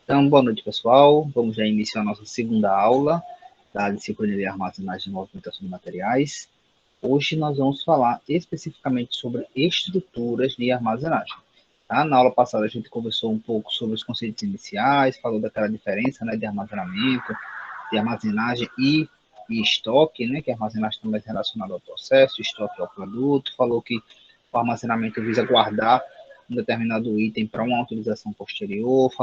Então, boa noite, pessoal. Vamos já iniciar a nossa segunda aula da disciplina de armazenagem e movimentação de materiais. Hoje nós vamos falar especificamente sobre estruturas de armazenagem. Tá? Na aula passada a gente conversou um pouco sobre os conceitos iniciais, falou daquela diferença, né, de armazenamento, de armazenagem e estoque, né, que a armazenagem está mais relacionada ao processo, estoque ao produto, falou que o armazenamento visa guardar um determinado item para uma utilização posterior,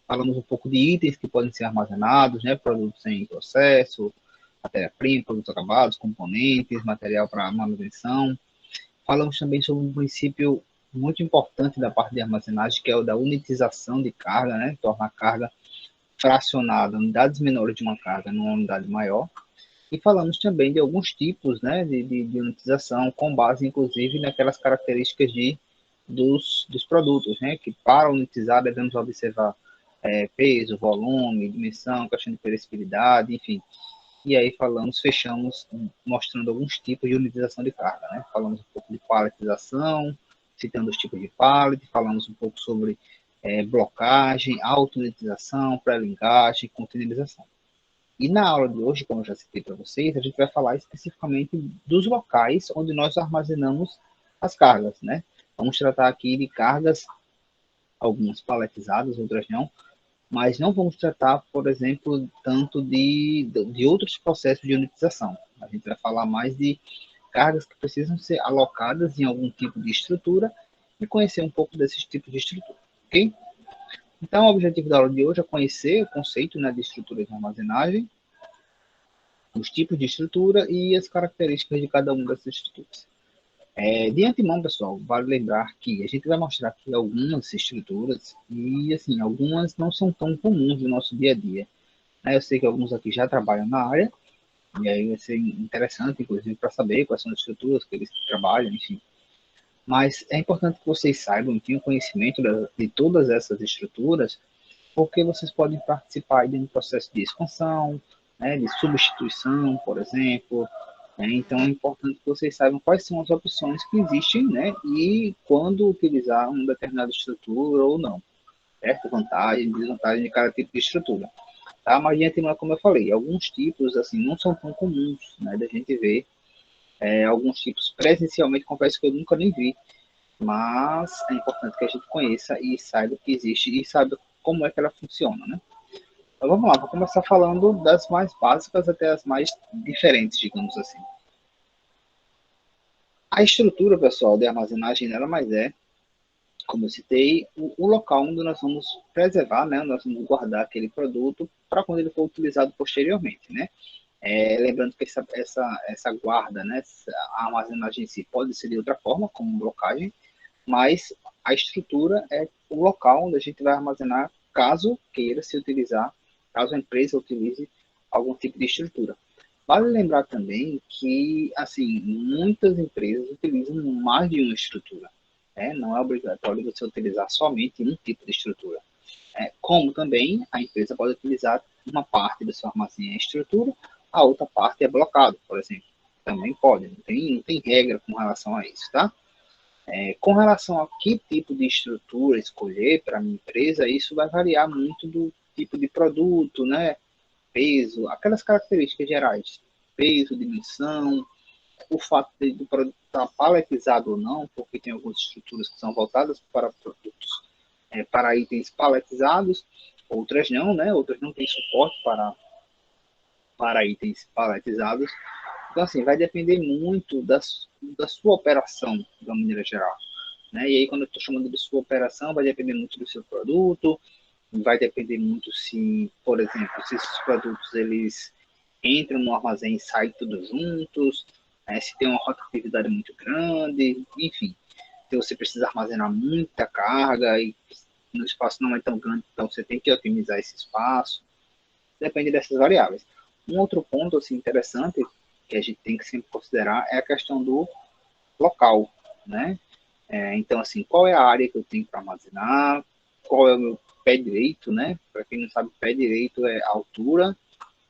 falamos um pouco de itens que podem ser armazenados, né, produtos em processo, matéria-prima, produtos acabados, componentes, material para manutenção. Falamos também sobre um princípio muito importante da parte de armazenagem, que é o da unitização de carga, né, torna a carga fracionada, unidades menores de uma carga numa unidade maior. E falamos também de alguns tipos, né, de unitização, com base, inclusive, naquelas características dos produtos, né, que para unitizar devemos observar peso, volume, dimensão, questão de perecibilidade, enfim. E aí fechamos mostrando alguns tipos de unitização de carga, né? Falamos um pouco de paletização, citando os tipos de pallet, falamos um pouco sobre blocagem, auto-unitização, pré-linkagem, containerização. E na aula de hoje, como eu já citei para vocês, a gente vai falar especificamente dos locais onde nós armazenamos as cargas, né? Vamos tratar aqui de cargas, algumas paletizadas, outras não, mas não vamos tratar, por exemplo, tanto de outros processos de unitização. A gente vai falar mais de cargas que precisam ser alocadas em algum tipo de estrutura e conhecer um pouco desses tipos de estrutura, ok? Então, o objetivo da aula de hoje é conhecer o conceito, né, de estrutura de armazenagem, os tipos de estrutura e as características de cada uma dessas estruturas. De antemão, pessoal, vale lembrar que a gente vai mostrar aqui algumas estruturas e, assim, algumas não são tão comuns no nosso dia a dia. Eu sei que alguns aqui já trabalham na área, e aí vai ser interessante, inclusive, para saber quais são as estruturas que eles trabalham, enfim. Mas é importante que vocês saibam, tenham conhecimento de todas essas estruturas, porque vocês podem participar de um processo de expansão, né, de substituição, por exemplo. Então, é importante que vocês saibam quais são as opções que existem, né, e quando utilizar uma determinada estrutura ou não, certo? Vantagem e desvantagem de cada tipo de estrutura. Tá? Mas, de antemão, como eu falei, alguns tipos, assim, não são tão comuns, né, da gente ver. Alguns tipos, presencialmente, confesso que eu nunca nem vi, mas é importante que a gente conheça e saiba que existe e saiba como é que ela funciona, né? Então vamos lá, vou começar falando das mais básicas até as mais diferentes, digamos assim. A estrutura, pessoal, de armazenagem nada mais é, como eu citei, o local onde nós vamos preservar, né, nós vamos guardar aquele produto para quando ele for utilizado posteriormente, né? Lembrando que essa guarda, né, a armazenagem em si pode ser de outra forma, como blocagem, mas a estrutura é o local onde a gente vai armazenar caso queira se utilizar, caso a empresa utilize algum tipo de estrutura. Vale lembrar também que, assim, muitas empresas utilizam mais de uma estrutura. Não é obrigatório você utilizar somente um tipo de estrutura. Como também a empresa pode utilizar uma parte do seu armazém em estrutura, a outra parte é blocado, por exemplo. Também pode, não tem regra com relação a isso, tá? Com relação a que tipo de estrutura escolher para a minha empresa, isso vai variar muito do tipo de produto, né? Peso, aquelas características gerais, peso, dimensão, o fato do produto estar paletizado ou não, porque tem algumas estruturas que são voltadas para produtos, para itens paletizados, outras não, né? Outras não têm suporte para itens paletizados. Então, assim, vai depender muito da sua operação, de uma maneira geral. Né? E aí, quando eu estou chamando de sua operação, vai depender muito do seu produto, vai depender muito se, por exemplo, se esses produtos eles entram no armazém e saem tudo juntos, se tem uma rotatividade muito grande, enfim. Se você precisa armazenar muita carga e no espaço não é tão grande, então você tem que otimizar esse espaço. Depende dessas variáveis. Um outro ponto assim, interessante que a gente tem que sempre considerar é a questão do local, né? Então, assim, qual é a área que eu tenho para armazenar, qual é o meu pé direito, né? Para quem não sabe, pé direito é a altura,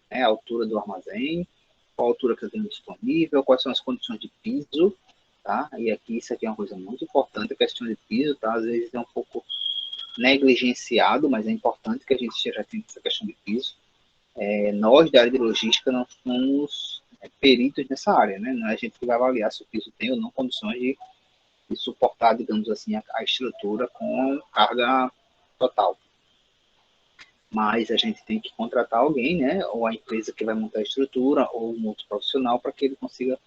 né? A altura do armazém, qual a altura que eu tenho disponível, quais são as condições de piso, tá? E aqui, isso aqui é uma coisa muito importante, a questão de piso, tá? Às vezes é um pouco negligenciado, mas é importante que a gente esteja atento a essa questão de piso. Nós, da área de logística, não somos peritos nessa área, né? Não é a gente que vai avaliar se o piso tem ou não condições de suportar, digamos assim, a estrutura com carga total. Mas a gente tem que contratar alguém, né? Ou a empresa que vai montar a estrutura, ou um outro profissional, para que ele consiga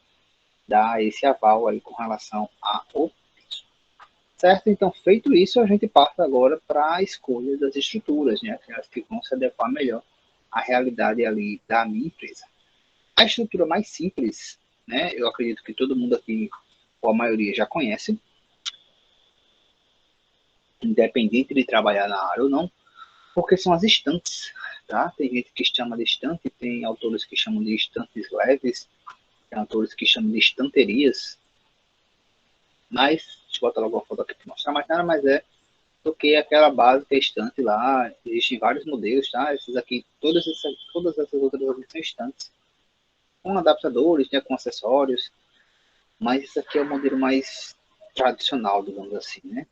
dar esse aval aí com relação ao piso. Certo? Então, feito isso, a gente passa agora para a escolha das estruturas, né? Aquelas que vão se adequar melhor à realidade ali da minha empresa. A estrutura mais simples, né? Eu acredito que todo mundo aqui, ou a maioria, já conhece, independente de trabalhar na área ou não, porque são as estantes, tá? Tem gente que chama de estante, tem autores que chamam de estantes leves, tem autores que chamam de estanterias, mas, deixa eu botar logo uma foto aqui para mostrar, mas nada mais é do que aquela básica estante lá. Existem vários modelos, tá? Esses aqui, todas essas outras aqui são estantes, com adaptadores, né, com acessórios, mas esse aqui é o modelo mais tradicional, digamos assim, né?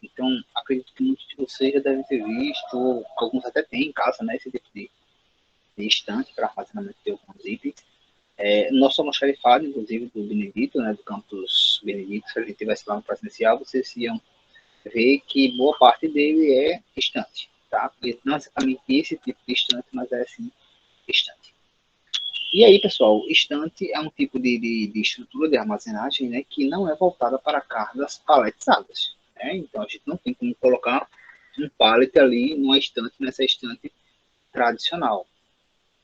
Então, acredito que muitos de vocês já devem ter visto, ou alguns até têm em casa, né, esse tipo de estante para armazenamento de alguns itens. Nosso almoxarifado, inclusive, do Benedito, né, do campus Benedito, se a gente tivesse lá no presencial, vocês iam ver que boa parte dele é estante, tá? Não exatamente esse tipo de estante, mas é assim, estante. E aí, pessoal, estante é um tipo de estrutura de armazenagem, né, que não é voltada para cargas paletizadas, né? Então, a gente não tem como colocar um pallet ali numa estante, nessa estante tradicional.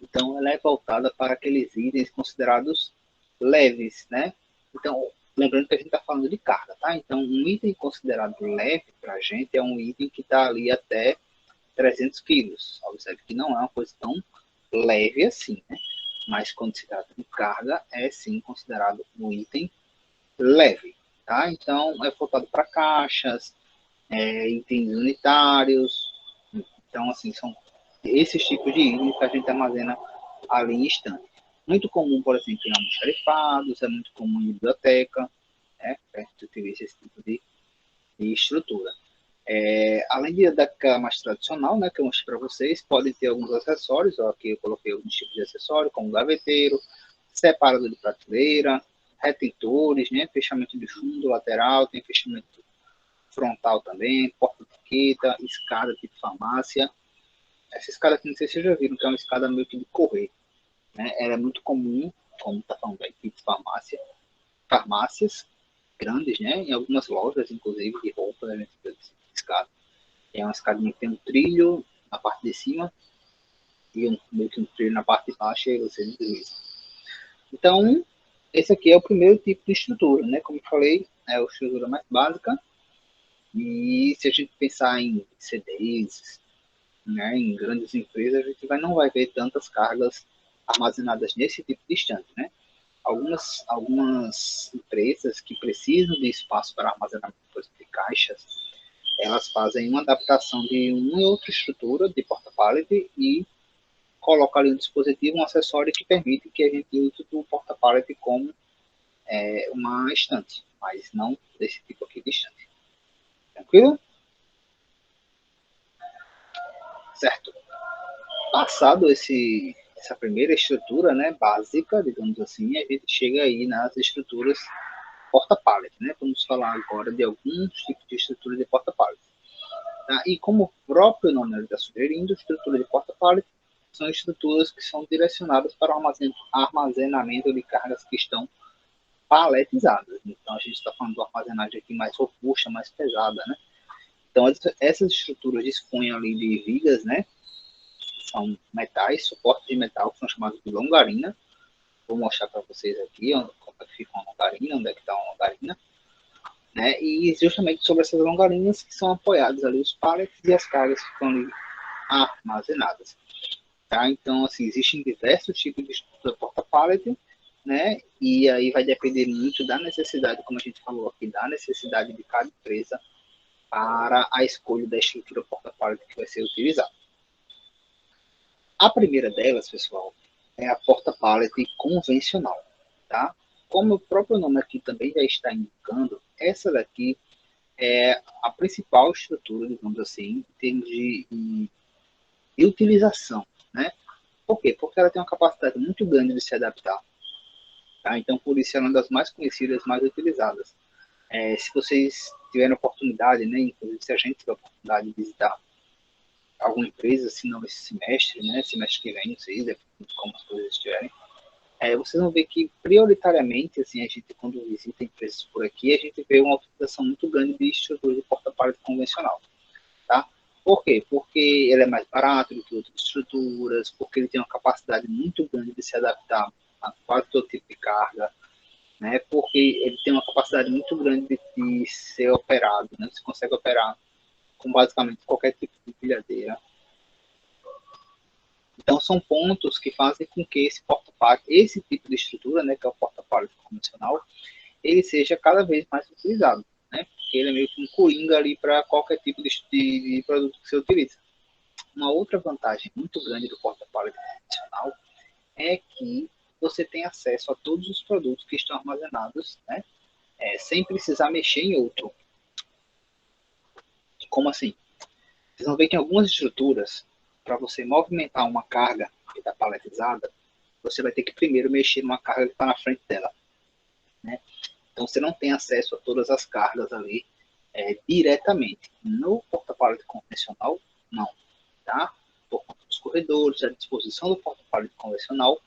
Então, ela é voltada para aqueles itens considerados leves, né? Então, lembrando que a gente está falando de carga, tá? Então, um item considerado leve para a gente é um item que está ali até 300 quilos. Observe que não é uma coisa tão leve assim, né? Mas quando se trata de carga, é sim considerado um item leve, tá? Então, é voltado para caixas, itens unitários. Então, assim, são esses tipos de itens que a gente armazena ali em estante. Muito comum, por exemplo, em almoxarifados, é muito comum em biblioteca, né? A gente utiliza esse tipo de estrutura. Além daquela mais tradicional, né, que eu mostrei para vocês, podem ter alguns acessórios, ó, aqui eu coloquei alguns tipos de acessório, como gaveteiro, separador de prateleira, retentores, né, fechamento de fundo, lateral, tem fechamento frontal também, porta-etiqueta, escada tipo farmácia. Essa escada aqui, não sei se vocês já viram, que é uma escada meio que de correr, né? Ela é muito comum, como está falando aí, tipo farmácias grandes, né? Em algumas lojas, inclusive, de roupa, né? Escada. É uma escadinha que tem um trilho na parte de cima e meio que um trilho na parte de baixo, e você utiliza. Então, esse aqui é o primeiro tipo de estrutura, né? Como eu falei, é a estrutura mais básica. E se a gente pensar em CDs, né, em grandes empresas, a gente não vai ver tantas cargas armazenadas nesse tipo de estante, né? Algumas empresas que precisam de espaço para armazenamento de caixas, elas fazem uma adaptação de uma ou outra estrutura de porta-pallet e colocam ali um dispositivo, um acessório que permite que a gente use o porta-pallet como uma estante, mas não desse tipo aqui de estante. Tranquilo? Certo. Passado essa primeira estrutura, né, básica, digamos assim, a gente chega aí nas estruturas porta-pallet, né? Vamos falar agora de alguns tipos de estrutura de porta-pallet. Tá? E como o próprio nome está sugerindo, estrutura de porta-pallet são estruturas que são direcionadas para o armazenamento de cargas que estão paletizadas. Então, a gente está falando de uma armazenagem aqui mais robusta, mais pesada, né? Então, essas estruturas dispõem ali de vigas, né? São metais, suportes de metal, que são chamados de longarina. Vou mostrar para vocês aqui como é que fica uma longarina, onde é que está uma longarina. Né? E justamente sobre essas longarinas que são apoiados ali os pallets e as cargas que estão ali armazenadas. Tá? Então, assim, existem diversos tipos de estrutura porta-pallet, né? E aí vai depender muito da necessidade, como a gente falou aqui, da necessidade de cada empresa para a escolha da estrutura porta-pallet que vai ser utilizada. A primeira delas, pessoal, é a porta-pallet convencional, tá? Como o próprio nome aqui também já está indicando, essa daqui é a principal estrutura, digamos assim, em termos de utilização, né? Por quê? Porque ela tem uma capacidade muito grande de se adaptar, tá? Então, por isso, ela é uma das mais conhecidas, mais utilizadas. Se vocês tiverem oportunidade, né, inclusive se a gente tiver oportunidade de visitar alguma empresa, se não esse semestre, né, semestre que vem, não sei, depende de como as coisas estiverem, vocês vão ver que, prioritariamente, assim, a gente, quando visita empresas por aqui, a gente vê uma utilização muito grande de estrutura de porta-pallet convencional, tá? Por quê? Porque ele é mais barato do que outras estruturas, porque ele tem uma capacidade muito grande de se adaptar a quase todo tipo de carga, né? Porque ele tem uma capacidade muito grande de ser operado, né? Você consegue operar com basicamente qualquer tipo de pilhadeira. Então, são pontos que fazem com que esse porta-pallet, esse tipo de estrutura, né, que é o porta-pallet convencional, ele seja cada vez mais utilizado, né? Porque ele é meio que um coringa ali para qualquer tipo de produto que você utiliza. Uma outra vantagem muito grande do porta-pallet convencional é que você tem acesso a todos os produtos que estão armazenados, né? Sem precisar mexer em outro. Como assim? Vocês vão ver que em algumas estruturas, para você movimentar uma carga que está paletizada, você vai ter que primeiro mexer numa carga que está na frente dela, né? Então você não tem acesso a todas as cargas ali diretamente. No porta-pallet convencional, não, tá? Por conta dos corredores, a disposição do porta-pallet convencional,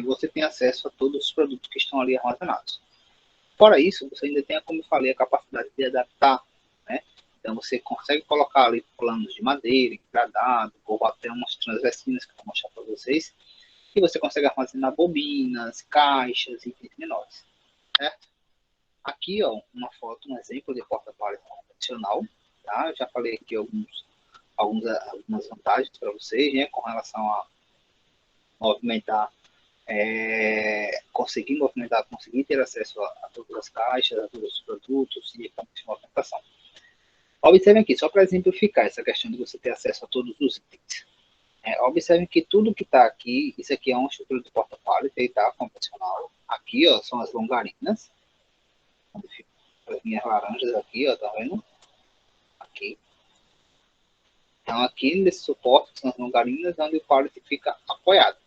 você tem acesso a todos os produtos que estão ali armazenados. Fora isso, você ainda tem, como eu falei, a capacidade de adaptar, né? Então você consegue colocar ali planos de madeira, engradado, ou até umas transversinas que eu vou mostrar para vocês, e você consegue armazenar bobinas, caixas e itens menores, certo? Aqui, ó, uma foto, um exemplo de porta-pallet convencional, tá? Eu já falei aqui algumas vantagens para vocês, né, com relação a movimentar, conseguir ter acesso a todas as caixas, a todos os produtos e equipamentos de movimentação. Observem aqui, só para exemplificar essa questão de você ter acesso a todos os itens. Observem que tudo que está aqui, isso aqui é uma estrutura de porta-pallet, tá? Convencional. Aqui, ó, são as longarinas, onde ficam as minhas laranjas aqui, ó, tá vendo? Aqui. Então, aqui nesse suporte, que são as longarinas, onde o pallet fica apoiado.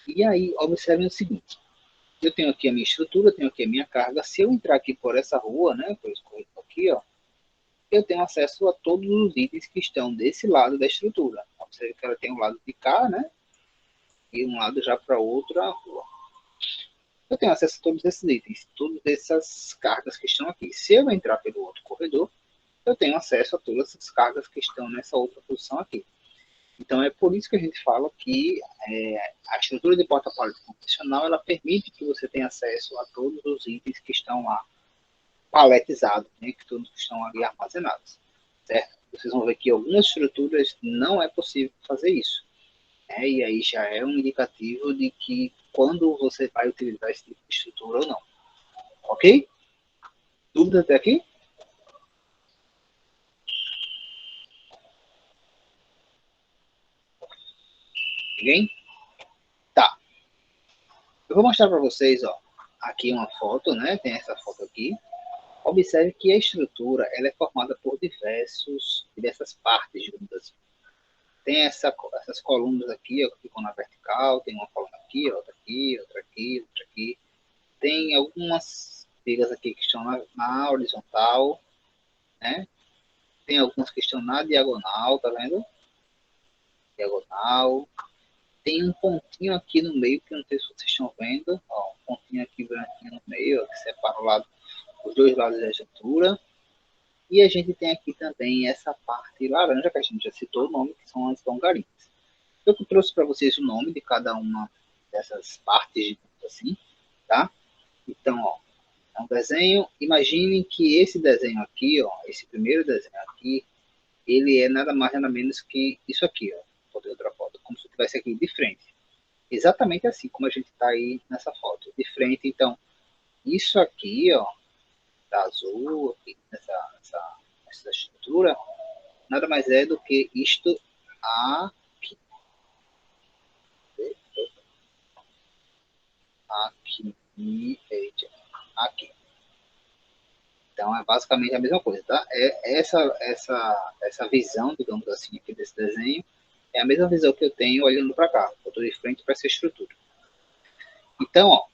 E aí, observem o seguinte. Eu tenho aqui a minha estrutura, tenho aqui a minha carga. Se eu entrar aqui por essa rua, né, por esse corredor aqui, ó, eu tenho acesso a todos os itens que estão desse lado da estrutura. Observe que ela tem um lado de cá, né, e um lado já para outra rua. Eu tenho acesso a todos esses itens, todas essas cargas que estão aqui. Se eu entrar pelo outro corredor, eu tenho acesso a todas essas cargas que estão nessa outra posição aqui. Então, é por isso que a gente fala que a estrutura de porta-pallet convencional, ela permite que você tenha acesso a todos os itens que estão lá paletizados, né, que todos estão ali armazenados, certo? Vocês vão ver que algumas estruturas não é possível fazer isso, né? E aí já é um indicativo de que quando você vai utilizar esse tipo de estrutura ou não, ok? Dúvida até aqui? Ninguém? Tá. Eu vou mostrar para vocês, ó, aqui uma foto, né? Tem essa foto aqui. Observe que a estrutura ela é formada por diversas partes juntas. Tem essas colunas aqui, ó, que ficam na vertical, tem uma coluna aqui, outra aqui, outra aqui, outra aqui. Tem algumas vigas aqui que estão na horizontal, né? Tem algumas que estão na diagonal, tá vendo? Diagonal. Tem um pontinho aqui no meio, que não sei se vocês estão vendo, ó, um pontinho aqui branquinho no meio, ó, que separa os dois lados da estrutura. E a gente tem aqui também essa parte laranja, que a gente já citou o nome, que são as longarinas. Eu trouxe para vocês o nome de cada uma dessas partes, assim, tá? Então, ó, é um desenho. Imaginem que esse desenho aqui, ó, esse primeiro desenho aqui, ele é nada mais nada menos que isso aqui, ó. Vou ter outra foto, como se estivesse aqui de frente. Exatamente assim como a gente está aí nessa foto, de frente. Então, isso aqui, ó, tá azul, aqui nessa estrutura, nada mais é do que isto aqui. Aqui, aqui. Então, é basicamente a mesma coisa, tá? Essa visão, digamos assim, aqui desse desenho, é a mesma visão que eu tenho olhando para cá. Eu estou de frente para essa estrutura. Então, ó,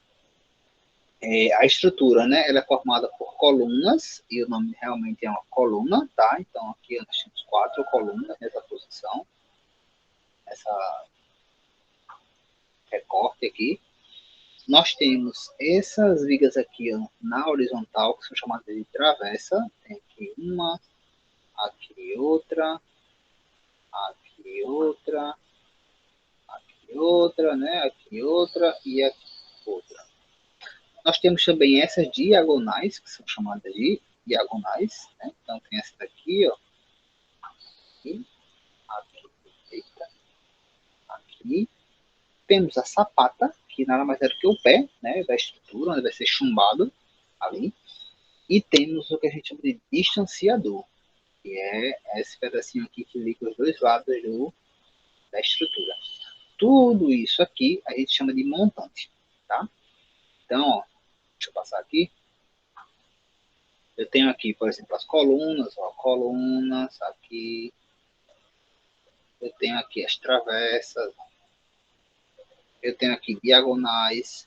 a estrutura, né, ela é formada por colunas, e o nome realmente é uma coluna, tá? Então, aqui nós temos 4 colunas nessa posição, essa recorte aqui. Nós temos essas vigas aqui, ó, na horizontal, que são chamadas de travessa. Tem aqui uma, aqui outra, aqui outra, aqui outra, né? Aqui outra e aqui outra. Nós temos também essas diagonais, que são chamadas de diagonais, né? Então tem essa daqui, ó, aqui, aqui, eita, aqui. Temos a sapata, que nada mais é do que o pé, né, da estrutura, onde vai ser chumbado ali. E temos o que a gente chama de distanciador, que é esse pedacinho aqui que liga os dois lados da estrutura. Tudo isso aqui a gente chama de montante, tá? Então, ó, deixa eu passar aqui. Eu tenho aqui, por exemplo, as colunas, ó, colunas aqui. Eu tenho aqui as travessas. Eu tenho aqui diagonais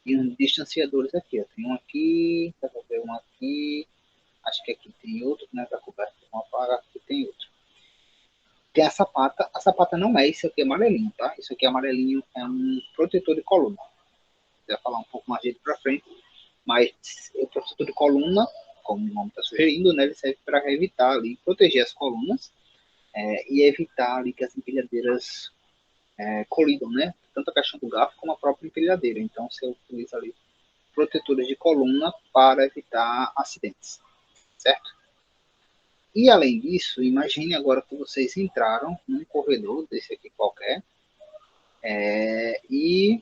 e uns distanciadores aqui. Eu tenho um aqui, dá pra ver um aqui. Acho que aqui tem outro, né? Tá coberto com uma placa, aqui tem outro. Tem a sapata não é isso aqui amarelinho, tá? Isso aqui amarelinho é um protetor de coluna. Vou falar um pouco mais dele para frente, mas o protetor de coluna, como o nome está sugerindo, né, ele serve para evitar ali, proteger as colunas e evitar ali que as empilhadeiras colidam, né? Tanto a questão do garfo como a própria empilhadeira. Então, você utiliza ali protetores de coluna para evitar acidentes, certo? E além disso, imagine agora que vocês entraram num corredor desse aqui qualquer e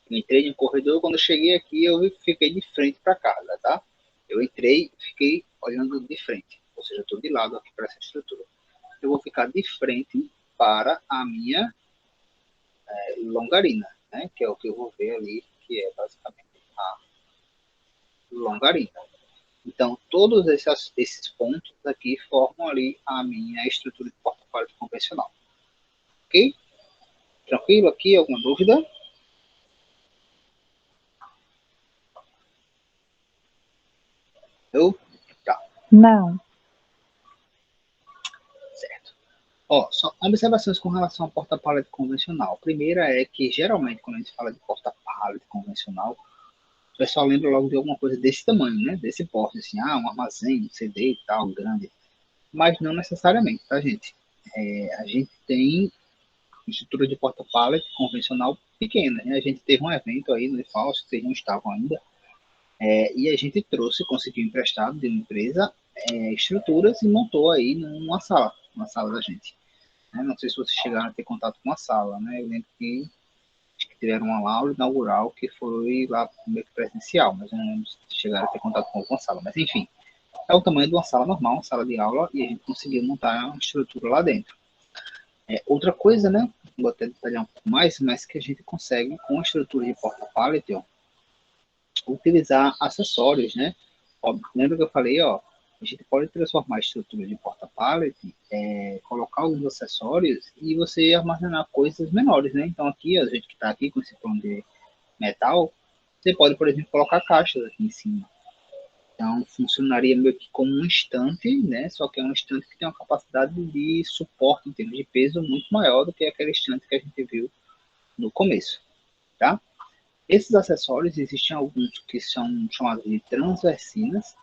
entrei no corredor. Quando eu cheguei aqui, eu fiquei de frente para a casa, tá? Eu entrei e fiquei olhando de frente, ou seja, eu estou de lado aqui para essa estrutura. Eu vou ficar de frente para a minha longarina, né? Que é o que eu vou ver ali, que é basicamente a longarina. Então, todos esses pontos aqui formam ali a minha estrutura de porta-palete convencional. Ok? Tranquilo aqui? Alguma dúvida? Eu? Tá. Não. Certo. Ó, só observações com relação à porta-pallet convencional. A primeira é que, geralmente, quando a gente fala de porta-pallet convencional, o pessoal lembra logo de alguma coisa desse tamanho, né? Desse porte, assim, um armazém, um CD e tal, grande. Mas não necessariamente, tá, gente? A gente tem estrutura de porta-pallet convencional pequena, né? A gente teve um evento aí no IFAUS, que vocês não estavam ainda, e a gente trouxe, conseguiu emprestado de uma empresa, estruturas e montou aí numa sala da gente. Né? Não sei se vocês chegaram a ter contato com a sala, né? Eu lembro que tiveram uma aula inaugural que foi lá meio que presencial, mas eu não lembro se chegaram a ter contato com alguma sala. Mas enfim, é o tamanho de uma sala normal, uma sala de aula, e a gente conseguiu montar uma estrutura lá dentro. Outra coisa, né? Vou até detalhar um pouco mais, mas que a gente consegue, com a estrutura de porta-pallet, utilizar acessórios, né? Ó, lembra que eu falei, ó, a gente pode transformar a estrutura de porta-pallet, colocar alguns acessórios e você armazenar coisas menores, né? Então aqui, a gente que está aqui com esse plano de metal, você pode, por exemplo, colocar caixas aqui em cima. Então funcionaria meio que como um estante, né? Só que é um estante que tem uma capacidade de suporte em termos de peso muito maior do que aquele estante que a gente viu no começo, tá? Esses acessórios, existem alguns que são chamados de transversinas,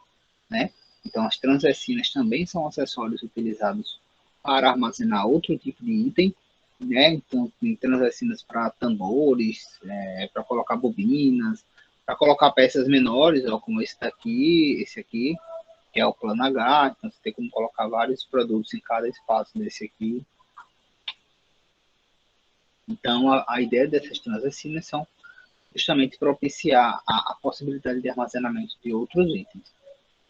né? Então, as transversinas também são acessórios utilizados para armazenar outro tipo de item, né? Então, tem transversinas para tambores, para colocar bobinas, para colocar peças menores, ó, como esse aqui, que é o plano H. Então, você tem como colocar vários produtos em cada espaço desse aqui. Então, a ideia dessas transversinas são justamente propiciar a possibilidade de armazenamento de outros itens.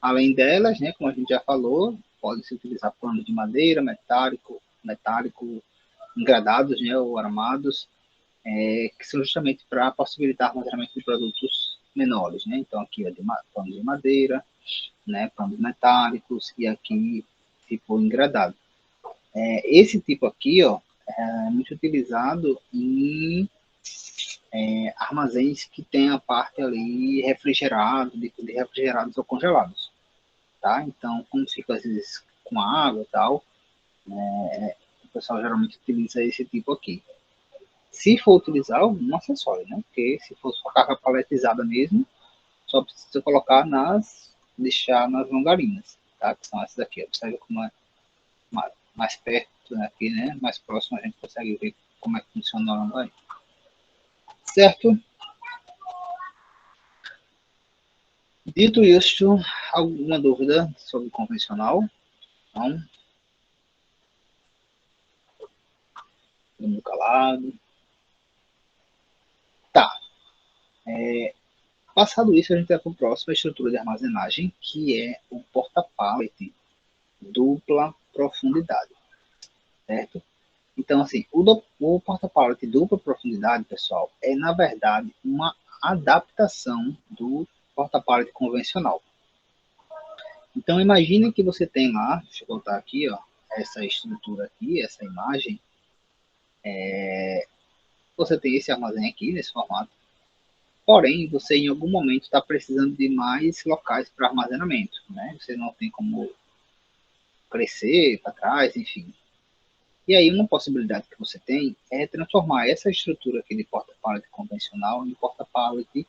Além delas, né, como a gente já falou, pode-se utilizar panos de madeira, metálico, engradados, né, ou armados, que são justamente para possibilitar armazenamento de produtos menores, né? Então, aqui, ó, panos de madeira, né? Panos metálicos, e aqui, tipo, engradado. Esse tipo aqui, ó, é muito utilizado em armazéns que tem a parte ali refrigerado, de refrigerados ou congelados, tá? Então, como fica às vezes com água e tal, o pessoal geralmente utiliza esse tipo aqui. Se for utilizar algum acessório, né? Porque se for só carga paletizada mesmo, só precisa colocar deixar nas longarinas, tá? Que são essas aqui. Observe como é mais perto, né? Aqui, né? Mais próximo a gente consegue ver como é que funciona a longarina. Certo? Dito isto, alguma dúvida sobre o convencional? Não? Todo mundo calado? Tá. Passado isso, a gente vai para a próxima estrutura de armazenagem, que é o porta-pallet dupla profundidade, certo? Então, assim, o porta-pallet dupla profundidade, pessoal, é, na verdade, uma adaptação do porta-pallet convencional. Então, imagine que você tem lá, deixa eu botar aqui, ó, essa estrutura aqui, essa imagem, você tem esse armazém aqui, nesse formato, porém, você em algum momento está precisando de mais locais para armazenamento, né? Você não tem como crescer para trás, enfim. E aí, uma possibilidade que você tem é transformar essa estrutura aqui de porta-pallet convencional em porta-pallet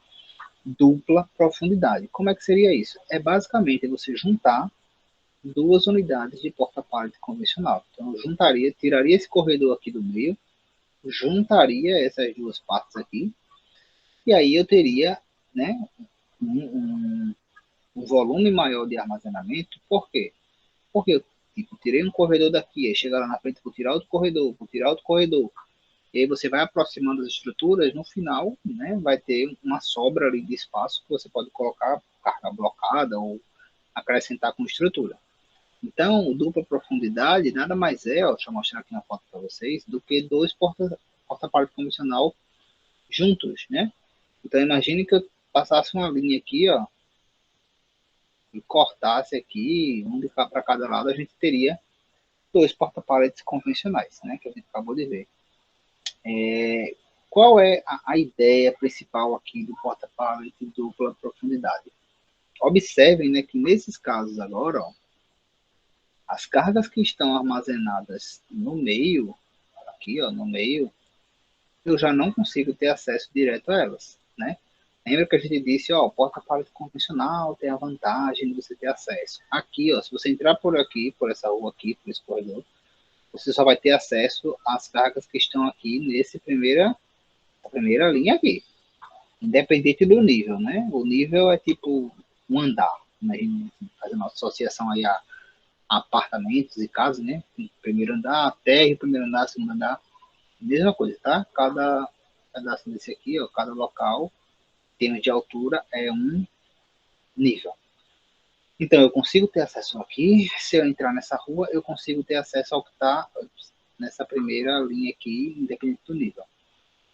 dupla profundidade. Como é que seria isso? É basicamente você juntar duas unidades de porta-pallet convencional. Então, eu tiraria esse corredor aqui do meio, juntaria essas duas partes aqui, e aí eu teria, né, um volume maior de armazenamento. Por quê? Porque eu tipo, tirei um corredor daqui, aí chega lá na frente, vou tirar outro corredor, e aí você vai aproximando as estruturas, no final, né, vai ter uma sobra ali de espaço que você pode colocar carga blocada ou acrescentar com estrutura. Então, dupla profundidade nada mais é, ó, deixa eu mostrar aqui na foto para vocês, do que dois porta-pallet convencional juntos, né? Então, imagine que eu passasse uma linha aqui, ó, e cortasse aqui, um de cá para cada lado, a gente teria dois porta-paletes convencionais, né, que a gente acabou de ver. Qual é a ideia principal aqui do porta-pallet dupla profundidade? Observem, né, que nesses casos agora, ó, as cargas que estão armazenadas no meio, aqui, ó, no meio, eu já não consigo ter acesso direto a elas, né? Lembra que a gente disse, ó, o porta-pallet convencional tem a vantagem de você ter acesso. Aqui, ó, se você entrar por aqui, por essa rua aqui, por esse corredor, você só vai ter acesso às cargas que estão aqui primeira linha aqui, independente do nível, né? O nível é tipo um andar, né? Fazendo uma associação aí a apartamentos e casas, né? Primeiro andar, térreo, primeiro andar, segundo andar, mesma coisa, tá? Cada pedaço desse aqui, ó, cada local, em termos de altura, é um nível. Então, eu consigo ter acesso aqui. Se eu entrar nessa rua, eu consigo ter acesso ao que está nessa primeira linha aqui, independente do nível.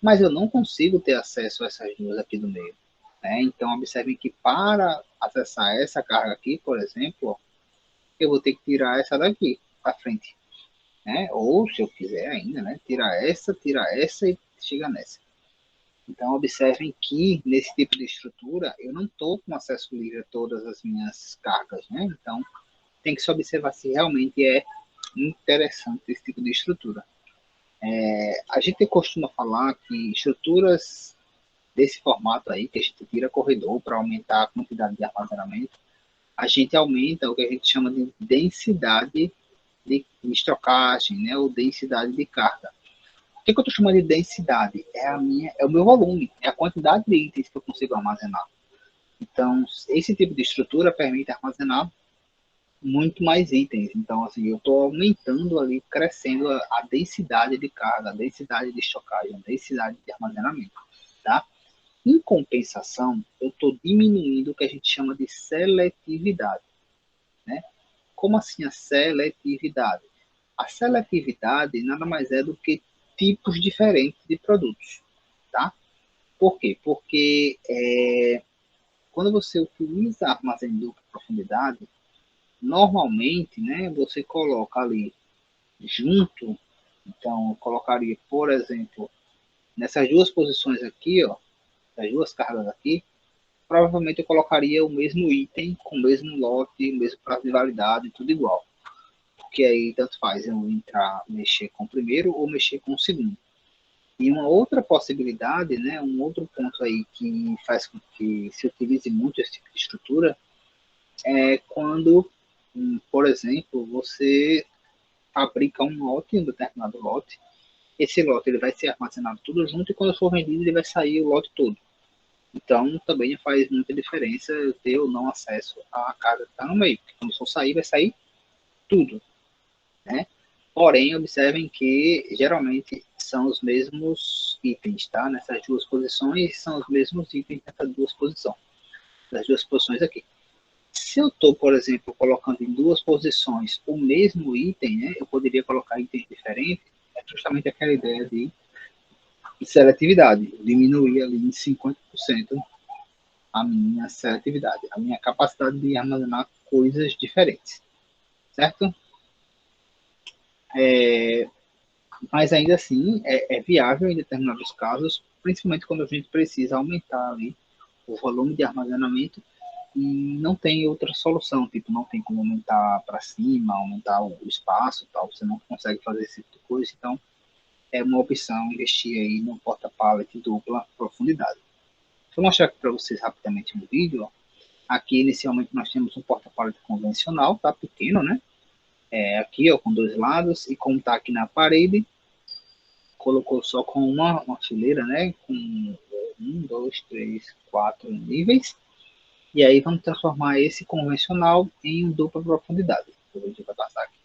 Mas eu não consigo ter acesso a essas duas aqui do meio, né? Então, observem que para acessar essa carga aqui, por exemplo, eu vou ter que tirar essa daqui para frente, né? Ou, se eu quiser ainda, né? Tirar essa e chegar nessa. Então, observem que nesse tipo de estrutura, eu não estou com acesso livre a todas as minhas cargas, né? Então, tem que se observar se realmente é interessante esse tipo de estrutura. A gente costuma falar que estruturas desse formato aí, que a gente tira corredor para aumentar a quantidade de armazenamento, a gente aumenta o que a gente chama de densidade de estocagem, né? Ou densidade de carga. O que eu estou chamando de densidade? É o meu volume, é a quantidade de itens que eu consigo armazenar. Então, esse tipo de estrutura permite armazenar muito mais itens. Então, assim, eu estou aumentando ali, crescendo a densidade de carga, a densidade de estocagem, a densidade de armazenamento, tá? Em compensação, eu estou diminuindo o que a gente chama de seletividade, né? Como assim a seletividade? A seletividade nada mais é do que tipos diferentes de produtos, tá? Por quê? Porque quando você utiliza armazém de dupla profundidade, normalmente, né, você coloca ali junto, então eu colocaria, por exemplo, nessas duas posições aqui, ó, as duas cargas aqui, provavelmente eu colocaria o mesmo item, com o mesmo lote, o mesmo prazo de validade, tudo igual. Porque aí tanto faz eu entrar, mexer com o primeiro ou mexer com o segundo. E uma outra possibilidade, né, um outro ponto aí que faz com que se utilize muito esse tipo de estrutura é quando, por exemplo, você fabrica um lote, um determinado lote, esse lote ele vai ser armazenado tudo junto e quando for vendido ele vai sair o lote todo. Então também faz muita diferença eu ter ou não acesso à carga que está no meio, porque quando for sair vai sair tudo, né? Porém, observem que geralmente são os mesmos itens, tá? Nessas duas posições são os mesmos itens nessas duas posições, das duas posições aqui. Se eu estou, por exemplo, colocando em duas posições o mesmo item, né? Eu poderia colocar itens diferentes. É justamente aquela ideia de seletividade, diminuir ali em 50% a minha seletividade, a minha capacidade de armazenar coisas diferentes, certo? É, mas ainda assim é viável em determinados casos, principalmente quando a gente precisa aumentar ali o volume de armazenamento e não tem outra solução, tipo, não tem como aumentar para cima, aumentar o espaço, tal, você não consegue fazer esse tipo de coisa, então é uma opção investir aí no porta-pallet dupla profundidade. Vou mostrar aqui para vocês rapidamente um vídeo. Ó. Aqui, inicialmente, nós temos um porta-pallet convencional, tá? Pequeno, né? Aqui, ó, com dois lados, e como tá aqui na parede, colocou só com uma fileira, né? Com um, dois, três, quatro níveis. E aí vamos transformar esse convencional em um dupla profundidade. Eu vou passar aqui.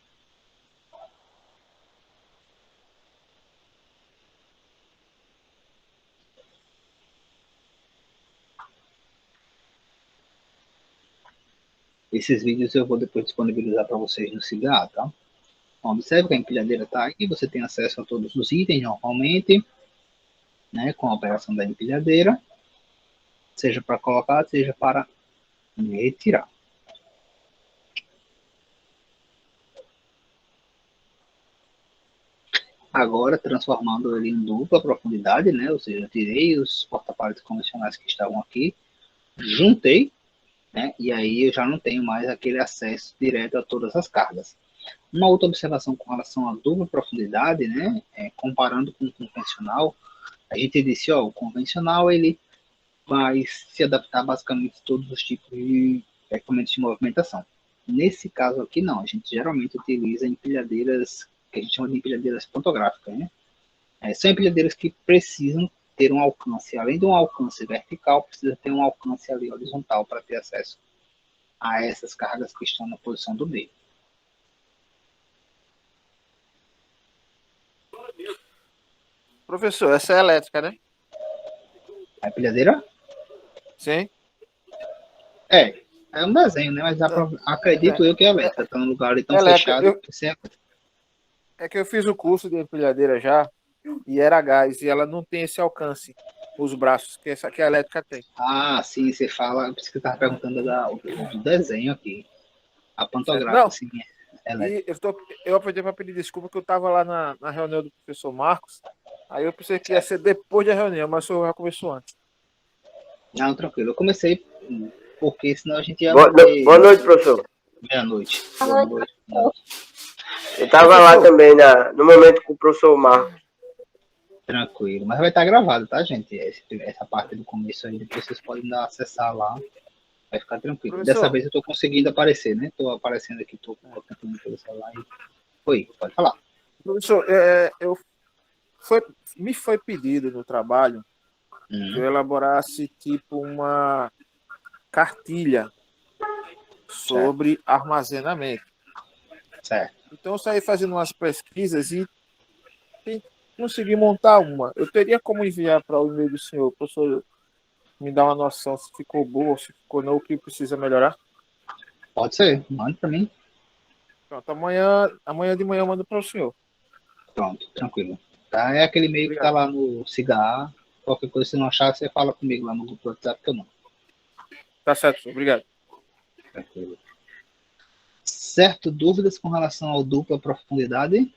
Esses vídeos eu vou depois disponibilizar para vocês no Cigar, tá? Observe que a empilhadeira está aqui, você tem acesso a todos os itens normalmente, né, com a operação da empilhadeira, seja para colocar, seja para retirar. Agora, transformando ele em dupla profundidade, né, ou seja, eu tirei os porta-paletes convencionais que estavam aqui, juntei, né, e aí eu já não tenho mais aquele acesso direto a todas as cargas. Uma outra observação com relação à dupla profundidade, né, comparando com o convencional, a gente disse, ó, o convencional ele vai se adaptar basicamente a todos os tipos de equipamentos de movimentação. Nesse caso aqui, não. A gente geralmente utiliza empilhadeiras que a gente chama de empilhadeiras pantográficas, né? São empilhadeiras que precisam ter um alcance, além de um alcance vertical, precisa ter um alcance ali horizontal para ter acesso a essas cargas que estão na posição do meio. Professor, essa é elétrica, né? A empilhadeira Sim. é um desenho, né? Mas acredito eu que é elétrica. Está num lugar ali tão É elétrica. fechado que você É que eu fiz o curso de empilhadeira já e era gás e ela não tem esse alcance, os braços que essa que a elétrica tem. Ah, sim, você fala, por isso que eu estava perguntando do desenho aqui. A Certo? pantográfica, Não, assim, é e elétrica, eu aproveitei para pedir desculpa que eu estava lá na reunião do professor Marcos. Aí eu pensei que ia certo? ser depois da reunião, mas o senhor já começou antes. Não, tranquilo. Eu comecei porque senão a gente ia Boa bater noite, professor. meia-noite. Boa noite, boa noite. Eu estava lá Professor, também no momento com o professor Marcos. Tranquilo. Mas vai estar gravado, tá, gente? Essa parte do começo aí, depois vocês podem dar acessar lá. Vai ficar tranquilo. Dessa professor, vez eu tô conseguindo aparecer, né? Tô aparecendo aqui, tô cantando pelo celular. Oi, pode falar. professor, foi, me foi pedido no trabalho que eu Uhum, elaborasse tipo uma cartilha certo, sobre armazenamento. certo. Então eu saí fazendo umas pesquisas e consegui montar uma. Eu teria como enviar para o e-mail do senhor, professor, me dar uma noção se ficou boa, se ficou não, o que precisa melhorar? Pode ser, manda pra mim. Pronto, amanhã de manhã eu mando para o senhor. Pronto, tranquilo. Tá? É aquele e-mail que tá Obrigado. lá no Cigar. Qualquer coisa, se não achar, você fala comigo lá no grupo do WhatsApp que eu não. Tá certo, obrigado. Tranquilo. Certo, dúvidas com relação ao dupla profundidade?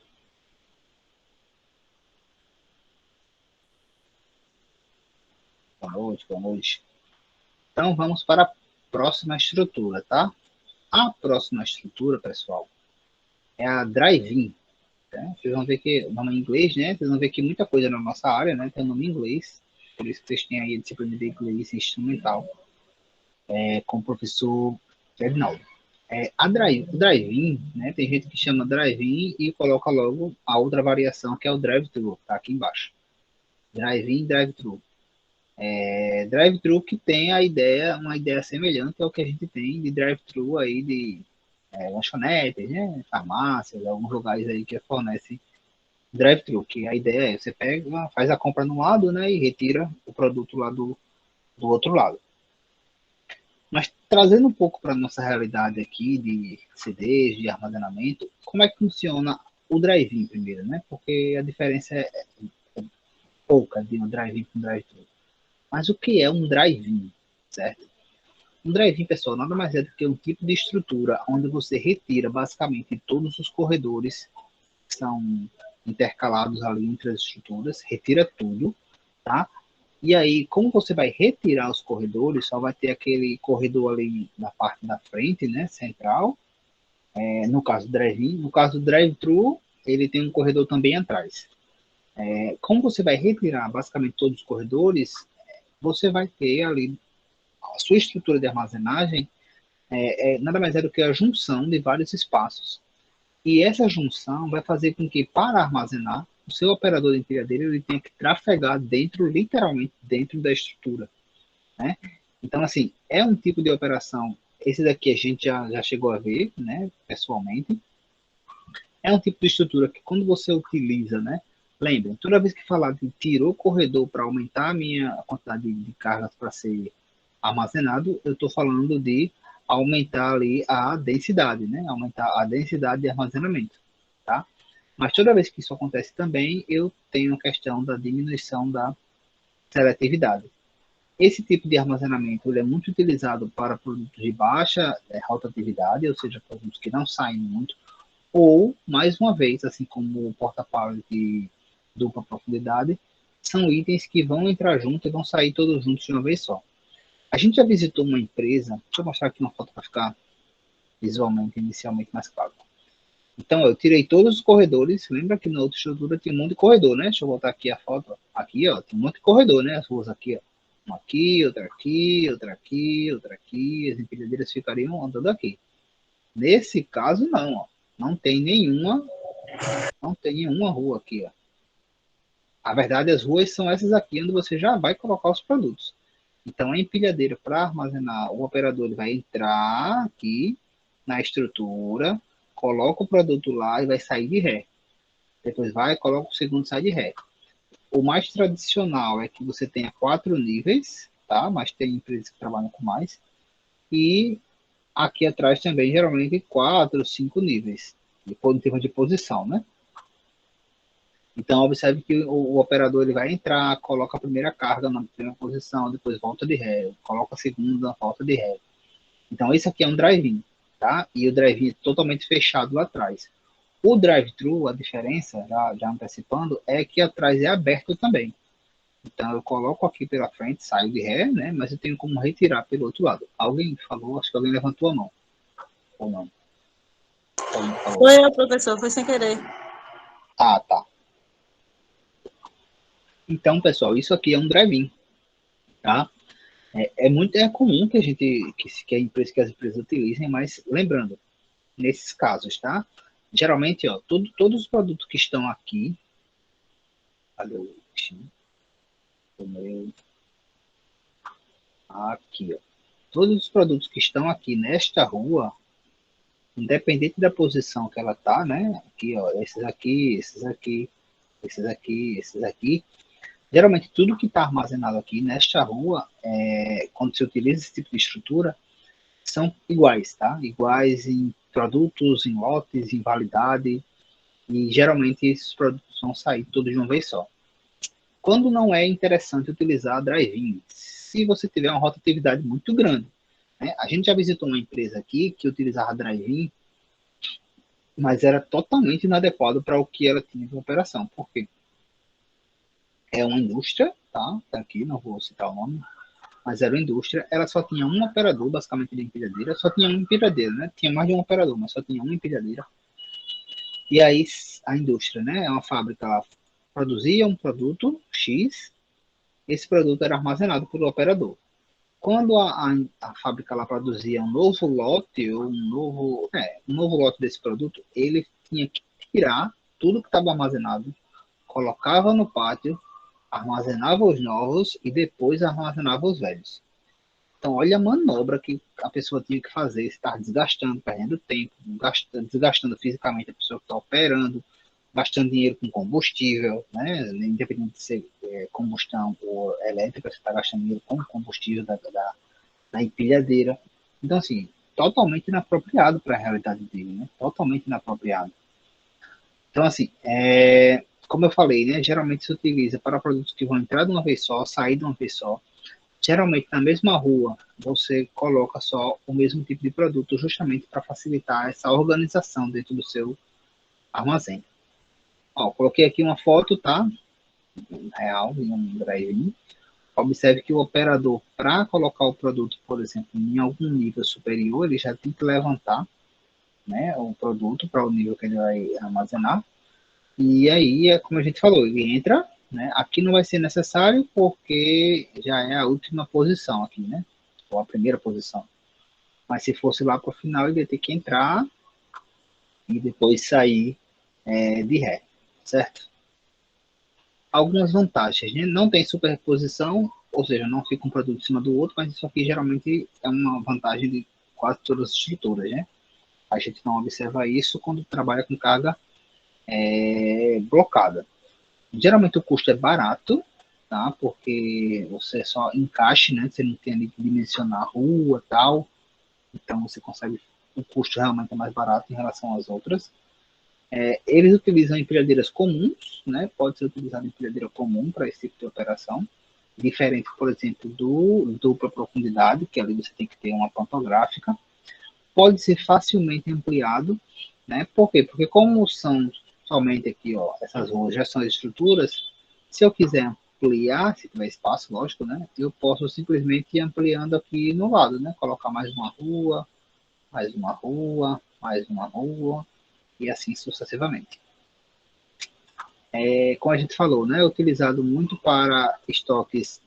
Boa noite, boa noite. Então, vamos para a próxima estrutura, tá? A próxima estrutura, pessoal, é a drive-in. Tá? Vocês vão ver que, o nome em inglês, né? Vocês vão ver que muita coisa na nossa área, né? Tem o nome em inglês. Por isso que vocês têm aí a disciplina de inglês instrumental, com o professor Ferdinaldo. O drive-in, né? Tem gente que chama drive-in e coloca logo a outra variação, que é o drive-thru, tá aqui embaixo. Drive-in, drive-thru. Drive-thru que tem uma ideia semelhante ao que a gente tem de drive-thru aí de lanchonetes, né? Farmácias, alguns lugares aí que fornecem drive-thru, que a ideia é você pega, faz a compra num lado, né? E retira o produto lá do outro lado. Mas trazendo um pouco para a nossa realidade aqui de CDs, de armazenamento, como é que funciona o drive-in primeiro, né? Porque a diferença é pouca de um drive-in para um drive-thru. Mas o que é um drive-in, certo? Um drive-in, pessoal, nada mais é do que um tipo de estrutura onde você retira basicamente todos os corredores que são intercalados ali entre as estruturas, retira tudo, tá? E aí, como você vai retirar os corredores, só vai ter aquele corredor ali na parte da frente, né, central, no caso do drive-in. No caso do drive-thru, ele tem um corredor também atrás. Como você vai retirar basicamente todos os corredores, você vai ter ali a sua estrutura de armazenagem, nada mais é do que a junção de vários espaços. E essa junção vai fazer com que, para armazenar, o seu operador de empilhadeira ele tenha que trafegar literalmente dentro da estrutura, né? Então, assim, é um tipo de operação, esse daqui a gente já chegou a ver, né, pessoalmente. É um tipo de estrutura que, quando você utiliza, né, lembrem, toda vez que falar de tirou corredor para aumentar a minha quantidade de cargas para ser armazenado, eu estou falando de aumentar ali a densidade, né? Aumentar a densidade de armazenamento, tá? Mas toda vez que isso acontece também, eu tenho a questão da diminuição da seletividade. Esse tipo de armazenamento ele é muito utilizado para produtos de baixa rotatividade, ou seja, produtos que não saem muito, ou, mais uma vez, assim como o porta-pallet de dupla profundidade, são itens que vão entrar juntos e vão sair todos juntos de uma vez só. A gente já visitou uma empresa, deixa eu mostrar aqui uma foto para ficar visualmente, inicialmente mais claro. Então, eu tirei todos os corredores, lembra que na outra estrutura tinha um monte de corredor, né? Deixa eu voltar aqui a foto. Aqui, ó, tem um monte de corredor, né? As ruas aqui, ó. Uma aqui, outra aqui, outra aqui, outra aqui. As empilhadeiras ficariam andando aqui. Nesse caso, não, ó. Não tem nenhuma rua aqui, ó. A verdade, as ruas são essas aqui, onde você já vai colocar os produtos. Então, a empilhadeira para armazenar, o operador ele vai entrar aqui na estrutura, coloca o produto lá e vai sair de ré. Depois vai, coloca o segundo e sai de ré. O mais tradicional é que você tenha 4 níveis, tá? Mas tem empresas que trabalham com mais. E aqui atrás também, geralmente, 4 ou 5 níveis, em termos de posição, né? Então, observe que o operador ele vai entrar, coloca a primeira carga na primeira posição, depois volta de ré, coloca a segunda, volta de ré. Então, esse aqui é um drive-in, tá? E o drive-in é totalmente fechado lá atrás. O drive-thru, a diferença, já antecipando, é que atrás é aberto também. Então, eu coloco aqui pela frente, saio de ré, né? Mas eu tenho como retirar pelo outro lado. Alguém falou, acho que alguém levantou a mão. Ou não? Foi eu, professor, foi sem querer. Ah, tá. Então, pessoal, isso aqui é um drive-in, tá? Muito comum que as empresas utilizem, mas lembrando, nesses casos, tá? Geralmente, ó, todos os produtos que estão aqui, cadê o meu? Aqui, ó. Todos os produtos que estão aqui nesta rua, independente da posição que ela tá, né? Aqui, ó, esses aqui, esses aqui, esses aqui, esses aqui. Geralmente, tudo que está armazenado aqui nesta rua, quando se utiliza esse tipo de estrutura, são iguais, tá? Iguais em produtos, em lotes, em validade, e geralmente esses produtos vão sair todos de uma vez só. Quando não é interessante utilizar drive-in, se você tiver uma rotatividade muito grande, né? A gente já visitou uma empresa aqui que utilizava drive-in, mas era totalmente inadequado para o que ela tinha de operação. Por quê? É uma indústria, tá? Tá aqui, não vou citar o nome, mas era uma indústria. Ela só tinha um operador, basicamente, de empilhadeira. Só tinha uma empilhadeira, né? Tinha mais de um operador, mas só tinha uma empilhadeira. E aí, a indústria, né? É uma fábrica, ela produzia um produto X, esse produto era armazenado pelo operador. Quando a fábrica lá produzia um novo lote, ou um novo lote desse produto, ele tinha que tirar tudo que estava armazenado, colocava no pátio, armazenava os novos e depois armazenava os velhos. Então, olha a manobra que a pessoa tinha que fazer, estar desgastando, perdendo tempo, desgastando fisicamente a pessoa que está operando, gastando dinheiro com combustível, né? Independente de ser combustão ou elétrica, você está gastando dinheiro com combustível da empilhadeira. Então, assim, totalmente inapropriado para a realidade dele, né? Totalmente inapropriado. Então, assim, como eu falei, né? Geralmente se utiliza para produtos que vão entrar de uma vez só, sair de uma vez só. Geralmente, na mesma rua, você coloca só o mesmo tipo de produto, justamente para facilitar essa organização dentro do seu armazém. Ó, coloquei aqui uma foto, tá? Real, em um drive-in. Observe que o operador, para colocar o produto, por exemplo, em algum nível superior, ele já tem que levantar, né, o produto para o nível que ele vai armazenar. E aí, como a gente falou, ele entra, né? Aqui não vai ser necessário porque já é a última posição aqui, né? Ou a primeira posição. Mas se fosse lá para o final, ele ia ter que entrar e depois sair de ré, certo? Algumas vantagens, né? Não tem superposição, ou seja, não fica um produto em cima do outro, mas isso aqui geralmente é uma vantagem de quase todas as estruturas, né? A gente não observa isso quando trabalha com carga blocada. Geralmente o custo é barato, tá? Porque você só encaixe, né? Você não tem ali que dimensionar a rua e tal, então você consegue, o custo realmente é mais barato em relação às outras. Eles utilizam empilhadeiras comuns, né? Pode ser utilizada empilhadeira comum para esse tipo de operação, diferente, por exemplo, do dupla profundidade, que ali você tem que ter uma pantográfica. Pode ser facilmente ampliado, né? Por quê? Porque como são somente aqui, ó, essas ruas já são as estruturas, se eu quiser ampliar, se tiver espaço, lógico, né? Eu posso simplesmente ir ampliando aqui no lado, né? Colocar mais uma rua, mais uma rua, mais uma rua, e assim sucessivamente. Como a gente falou, né, é utilizado muito para estoques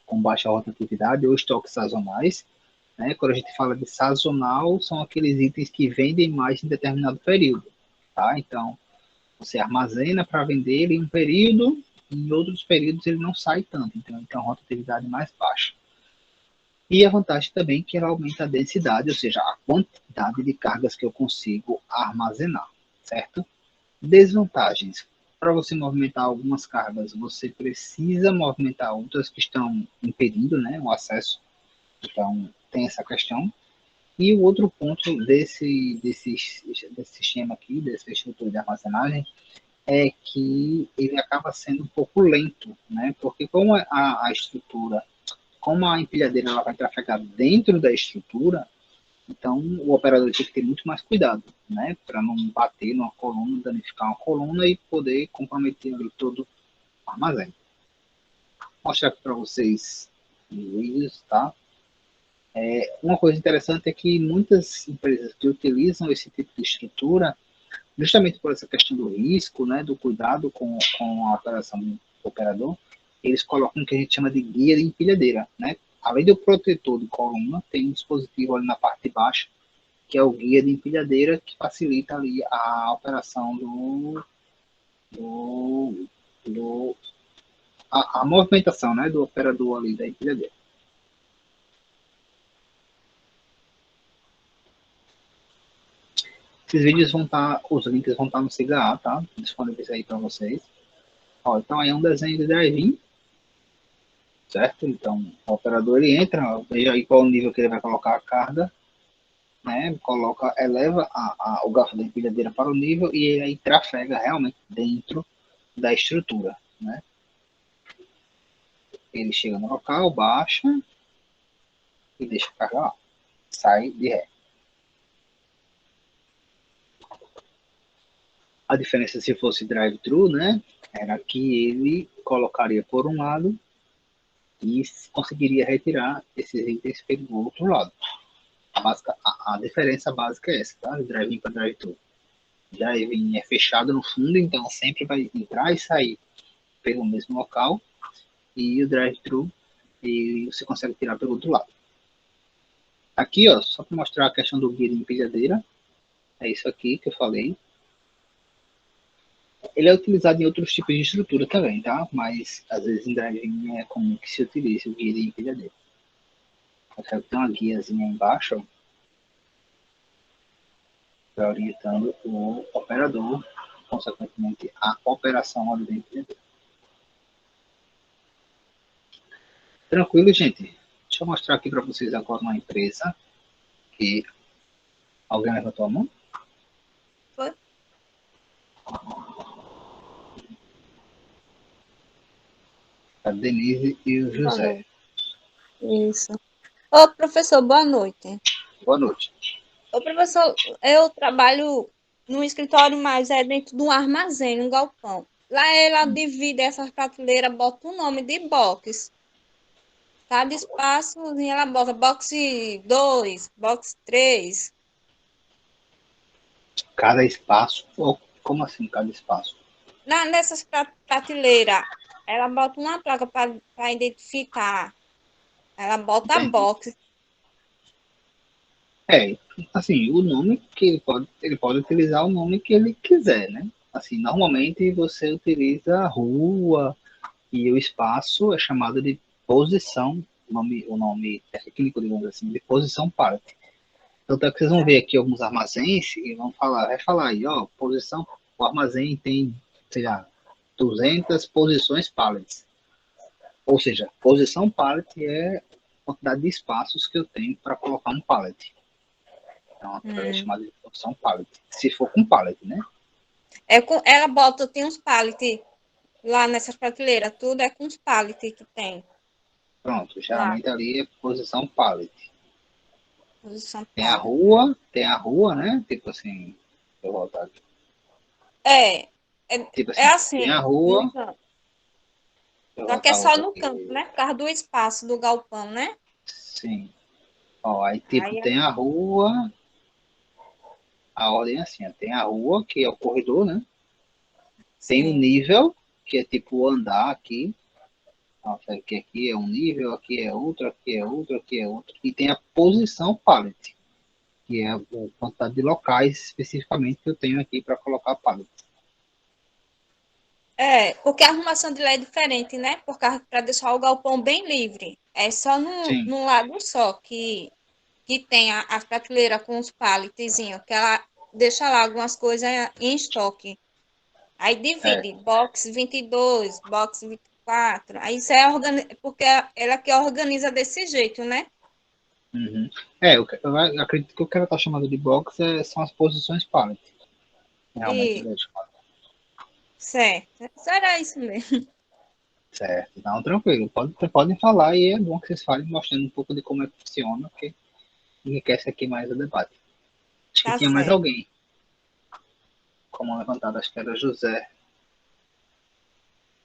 com baixa rotatividade ou estoques sazonais. Né? Quando a gente fala de sazonal, são aqueles itens que vendem mais em determinado período. Tá? Então, você armazena para vender em um período, e em outros períodos ele não sai tanto, então ele tem uma rotatividade mais baixa. E a vantagem também é que ela aumenta a densidade, ou seja, a quantidade de cargas que eu consigo armazenar, certo? Desvantagens. Para você movimentar algumas cargas, você precisa movimentar outras que estão impedindo, né, o acesso. Então, tem essa questão. E o outro ponto desse sistema aqui, dessa estrutura de armazenagem, é que ele acaba sendo um pouco lento, né? Porque como a estrutura, como a empilhadeira ela vai trafegar dentro da estrutura, então, o operador tem que ter muito mais cuidado, né, para não bater numa coluna, danificar uma coluna e poder comprometer ali todo o armazém. Vou mostrar aqui para vocês vídeos, tá? Uma coisa interessante é que muitas empresas que utilizam esse tipo de estrutura, justamente por essa questão do risco, né, do cuidado com a operação do operador, eles colocam o que a gente chama de guia de empilhadeira, né? Além do protetor de coluna, tem um dispositivo ali na parte de baixo que é o guia de empilhadeira, que facilita ali a operação a movimentação, né, do operador ali da empilhadeira. Esses vídeos vão estar, os links vão estar no CGA, tá? Disponíveis aí para vocês. Ó, então aí é um desenho de drive-in, certo? Então o operador ele entra, veja aí qual o nível que ele vai colocar a carga, né? Coloca, eleva o garfo da empilhadeira para o nível e aí trafega realmente dentro da estrutura, né? Ele chega no local, baixa, e deixa a carga lá. Sai de ré. A diferença se fosse drive-thru, né? Era que ele colocaria por um lado e conseguiria retirar esses itens pelo outro lado. A diferença básica é essa, tá? Drive-in para drive-thru. Drive-in é fechado no fundo, então sempre vai entrar e sair pelo mesmo local. E o drive-thru e você consegue tirar pelo outro lado. Aqui, ó, só para mostrar a questão do guia de empilhadeira, é isso aqui que eu falei. Ele é utilizado em outros tipos de estrutura também, tá? Mas às vezes em drive-in é comum que se utilize o guia de empilhadeira. Tem uma guiazinha embaixo, ó, para orientando o operador, consequentemente a operação ali da empilhadeira. Tranquilo, gente? Deixa eu mostrar aqui para vocês agora uma empresa que... Alguém levantou a mão? Foi? A Denise e o José. Isso. Ô, professor, boa noite. Boa noite. Ô, professor, eu trabalho num escritório, mas é dentro de um armazém, um galpão. Lá ela divide essas prateleiras, bota o nome de box. Cada espaço ela bota box 2, box 3. Cada espaço? Ou como assim, cada espaço? Nessas prateleiras, ela bota uma placa para identificar. Ela bota Entendi. box. É, assim, o nome que ele pode utilizar o nome que ele quiser, né? Assim, normalmente você utiliza rua e o espaço é chamado de posição, o nome técnico, digamos assim, de posição pallet. Então, é que vocês vão ver aqui alguns armazéns e vai falar aí, ó, posição, o armazém tem, sei lá, 200 posições pallets. Ou seja, posição pallet é a quantidade de espaços que eu tenho para colocar um pallet. Então, é chamada de posição pallet. Se for com pallet, né? Ela bota, tem uns pallets lá nessas prateleiras, tudo é com os pallets que tem. Pronto, Lá, geralmente ali é posição pallet. posição Tem pallet. a rua, né? Tipo assim, eu vou voltar aqui. É, Tipo é assim, tem a assim, rua, no canto. eu vou Só que é voltar só outra no aqui. canto, né? Por causa do espaço do galpão, né? Sim. Ó, aí tipo, Aí, tem a rua, a ordem é assim, ó, tem a rua, que é o corredor, né? Tem o sim. nível, que é tipo o andar aqui. Ó, que aqui é um nível, aqui é outro, aqui é outro, aqui é outro. E tem a posição pallet, que é a quantidade de locais especificamente que eu tenho aqui para colocar pallet. É, porque a arrumação de lá é diferente, né? Para deixar o galpão bem livre. É só Sim, num lado só que tem a prateleira com os palletizinhos, que ela deixa lá algumas coisas em estoque. Aí é. divide, box 22, box 24. Aí isso é porque ela que organiza desse jeito, né? Uhum. Eu acredito que o que ela está chamando de box são as posições pallet. Realmente, E ele é chamado. certo. Será isso mesmo? Certo. Então, tranquilo. Podem falar e é bom que vocês falem mostrando um pouco de como é que funciona, porque enriquece aqui mais o debate. Acho que Tá tinha mais certo. alguém. Como levantado, acho que era José.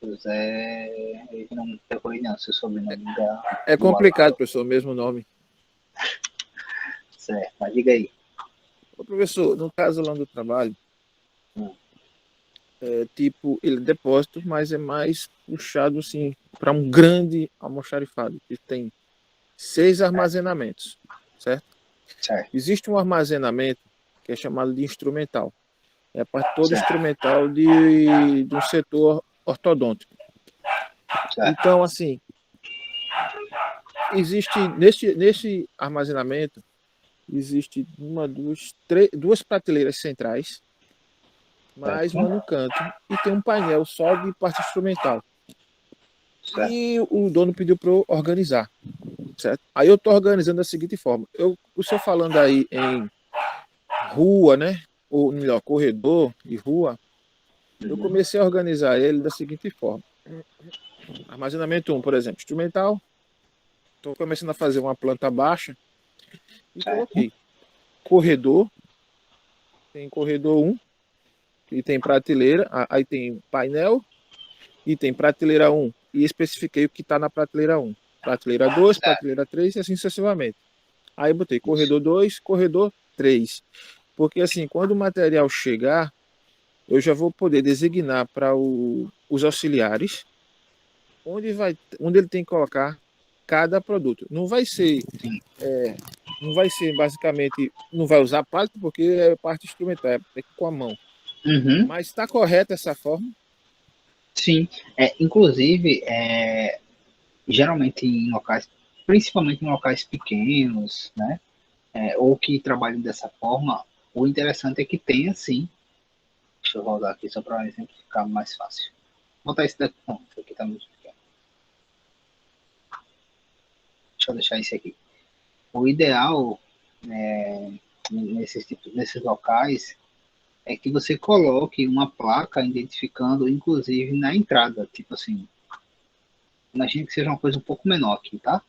José. Eu não decorei não, seu sobrenome É do complicado, Alan. professor, o mesmo nome. Certo, mas diga aí. Ô, professor, no caso lá do trabalho, Hum. é tipo, ele é depósito, mas é mais puxado assim para um grande almoxarifado, que tem 6 armazenamentos, certo? Certo, Existe um armazenamento que é chamado de instrumental. É a parte toda certo, instrumental de um setor ortodôntico. certo, Então, assim, existe nesse armazenamento, existe duas prateleiras centrais, mais certo, uma no canto, e tem um painel só de parte instrumental. certo. E o dono pediu para eu organizar, certo? Aí eu estou organizando da seguinte forma: o senhor falando aí em rua, né? Ou melhor, corredor e rua, eu Uhum. comecei a organizar ele da seguinte forma: armazenamento 1, por exemplo, instrumental, Estou começando a fazer uma planta baixa e Certo. coloquei corredor, tem corredor 1, que tem prateleira, aí tem painel e tem prateleira 1 e especifiquei o que está na prateleira 1. Prateleira 2, prateleira 3 e assim sucessivamente. Aí botei corredor 2, corredor 3. Porque assim, quando o material chegar, eu já vou poder designar para os auxiliares onde ele tem que colocar cada produto. Não vai ser basicamente, não vai usar palito porque é parte instrumental, é com a mão. Uhum. Mas está correta essa forma? Sim. Inclusive, geralmente em locais, principalmente em locais pequenos, né? Ou que trabalham dessa forma, o interessante é que tenha, sim. Deixa eu rodar aqui só para exemplificar mais fácil. Vou botar esse daqui. Não, esse aqui tá muito pequeno. Deixa eu deixar esse aqui. O ideal, nesses locais, é que você coloque uma placa identificando, inclusive, na entrada. Tipo assim, imagine que seja uma coisa um pouco menor aqui, tá?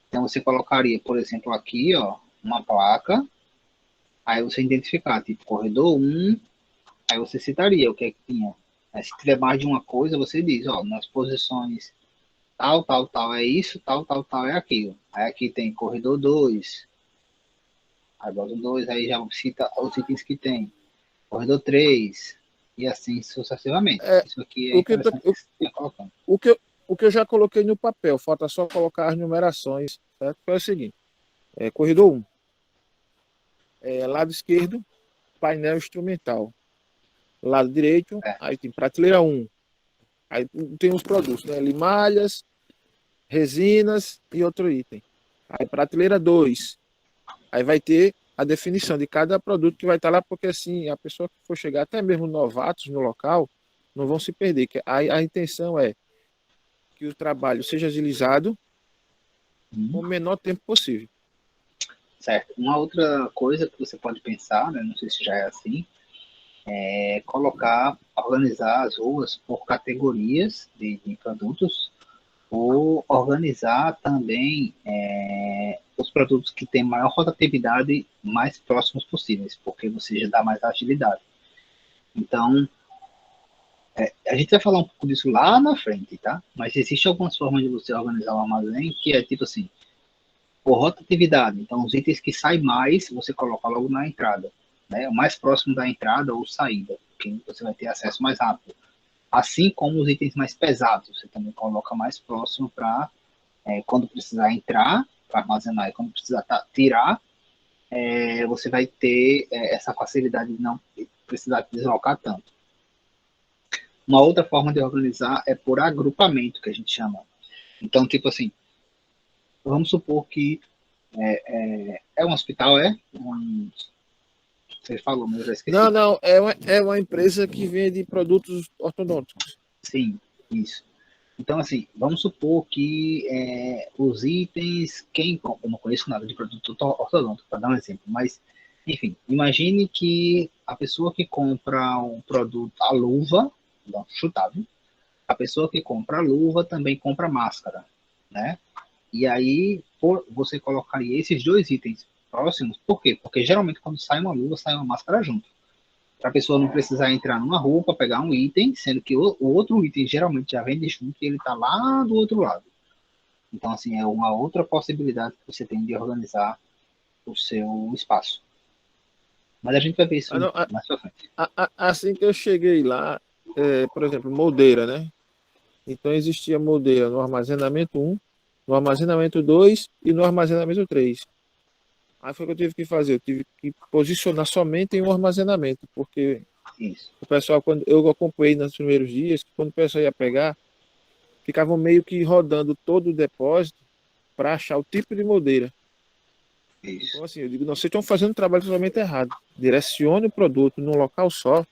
Então você colocaria, por exemplo, aqui, ó, uma placa, aí você identificar, tipo, corredor 1, aí você citaria o que é que tinha. Aí, se tiver mais de uma coisa, você diz, ó, nas posições tal, tal, tal é isso, tal, tal, tal é aquilo. Aí aqui tem corredor 2, aí bota 2, aí já cita os itens que tem. Corredor 3, e assim sucessivamente. É, Isso aqui é o que, eu interessante tô- que você tenha colocando. o que eu já coloquei no papel, falta só colocar as numerações, certo? É o seguinte, corredor 1, lado esquerdo, painel instrumental. Lado direito, É, aí tem prateleira 1. Aí tem os produtos, né? Limalhas, resinas e outro item. Aí prateleira 2. Aí vai ter a definição de cada produto que vai estar lá, porque assim, a pessoa que for chegar, até mesmo novatos no local, não vão se perder. A intenção é que o trabalho seja agilizado com o menor tempo possível. certo. Uma outra coisa que você pode pensar, né, não sei se já é assim, é colocar, organizar as ruas por categorias de produtos, ou organizar também os produtos que têm maior rotatividade mais próximos possíveis, porque você já dá mais agilidade. Então, a gente vai falar um pouco disso lá na frente, tá? Mas existe algumas formas de você organizar o armazém que é tipo assim, por rotatividade. Então, os itens que saem mais, você coloca logo na entrada, né? O mais próximo da entrada ou saída, que você vai ter acesso mais rápido. Assim como os itens mais pesados, você também coloca mais próximo para quando precisar entrar, para armazenar, e quando precisar tirar, você vai ter essa facilidade de não precisar deslocar tanto. Uma outra forma de organizar é por agrupamento, que a gente chama. Então, tipo assim, vamos supor que é um hospital, você falou, mas eu já Não, esqueci. não, é uma empresa que vende produtos ortodônticos. Sim, isso. Então, assim, vamos supor que os itens, quem compra, eu não conheço nada de produto ortodôntico, para dar um exemplo, mas, enfim, imagine que a pessoa que compra um produto, a luva, não, chutável, a pessoa que compra a luva também compra máscara, né? E aí você colocaria esses dois itens próximos, por quê? Porque geralmente quando sai uma luva, sai uma máscara junto. Para a pessoa não precisar entrar numa rua para pegar um item, sendo que o outro item geralmente já vem junto e ele está lá do outro lado. Então, assim, é uma outra possibilidade que você tem de organizar o seu espaço. Mas a gente vai ver isso Ah, não, mais pra frente. assim que eu cheguei lá, por exemplo, moldeira, né? Então existia moldeira no armazenamento 1, no armazenamento 2 e no armazenamento 3. Aí foi o que eu tive que fazer, eu tive que posicionar somente em um armazenamento, porque Isso, o pessoal, quando eu acompanhei nos primeiros dias, quando o pessoal ia pegar, ficavam meio que rodando todo o depósito para achar o tipo de moldeira. isso, Então, assim, eu digo, não, vocês estão fazendo o trabalho totalmente errado. Direcione o produto num local só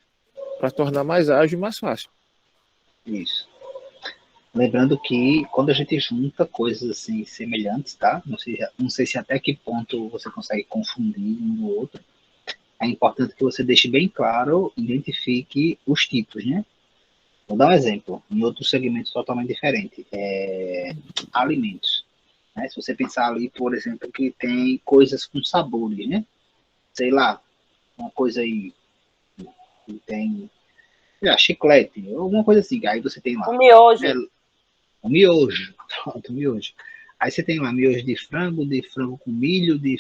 para tornar mais ágil e mais fácil. isso. Lembrando que quando a gente junta coisas assim semelhantes, tá? Não sei se até que ponto você consegue confundir um no outro. É importante que você deixe bem claro, identifique os tipos, né? Vou dar um exemplo, em outro segmento totalmente diferente. Alimentos. né? Se você pensar ali, por exemplo, que tem coisas com sabores, né? Sei lá, uma coisa aí que tem, sei lá, chiclete, alguma coisa assim. Aí você tem lá, O miojo. né, o miojo, pronto, o miojo. Aí você tem lá miojo de frango com milho, de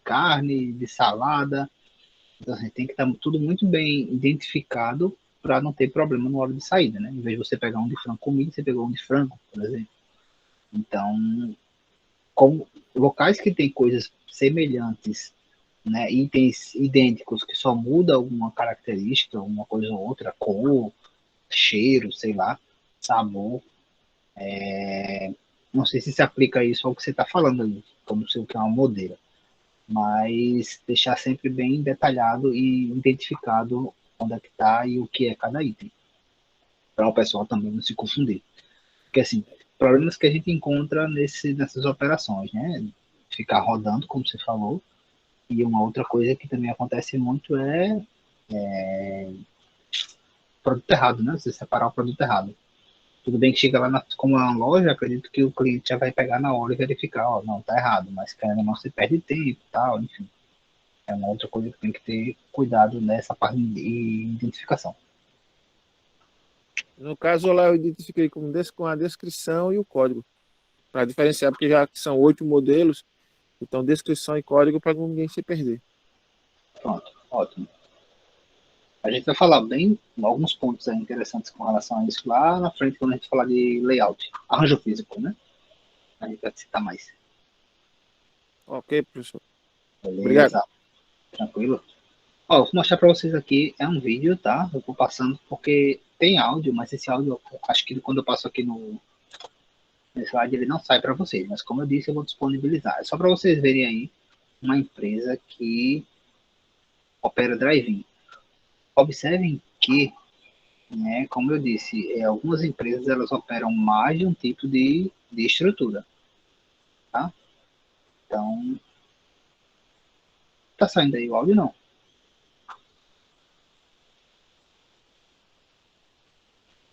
carne, de salada. Então, assim, tem que estar tudo muito bem identificado para não ter problema na hora de saída, né? Em vez de você pegar um de frango com milho, você pegou um de frango, por exemplo. Então, como locais que têm coisas semelhantes, né, itens idênticos que só muda alguma característica, uma coisa ou outra, cor, cheiro, sei lá, sabor, não sei se aplica isso ao que você está falando aí, como sei o que é uma modeira, mas deixar sempre bem detalhado e identificado onde é que está e o que é cada item, para o pessoal também não se confundir. Porque, assim, problemas que a gente encontra nessas operações, né? Ficar rodando, como você falou, e uma outra coisa que também acontece muito é produto errado, né? Você separar o produto errado. Tudo bem que chega lá, como é uma loja, acredito que o cliente já vai pegar na hora e verificar, ó, não, tá errado, mas querendo ou não, você perde tempo e tal, enfim. É uma outra coisa que tem que ter cuidado nessa parte de identificação. No caso lá eu identifiquei com a descrição e o código, para diferenciar, porque já que são 8 modelos, então descrição e código para ninguém se perder. Pronto, ótimo. A gente vai falar bem alguns pontos aí interessantes com relação a isso lá na frente, quando a gente falar de layout, arranjo físico, né? A gente vai citar mais. Ok, professor. Obrigado. Beleza, tranquilo? Ó, vou mostrar para vocês aqui, é um vídeo, tá? Eu vou passando porque tem áudio, mas esse áudio, acho que quando eu passo aqui no slide, ele não sai para vocês. Mas como eu disse, eu vou disponibilizar. É só para vocês verem aí uma empresa que opera drive-in. Observem que, né, como eu disse, algumas empresas elas operam mais de um tipo de estrutura, tá? Então, tá saindo aí o áudio não?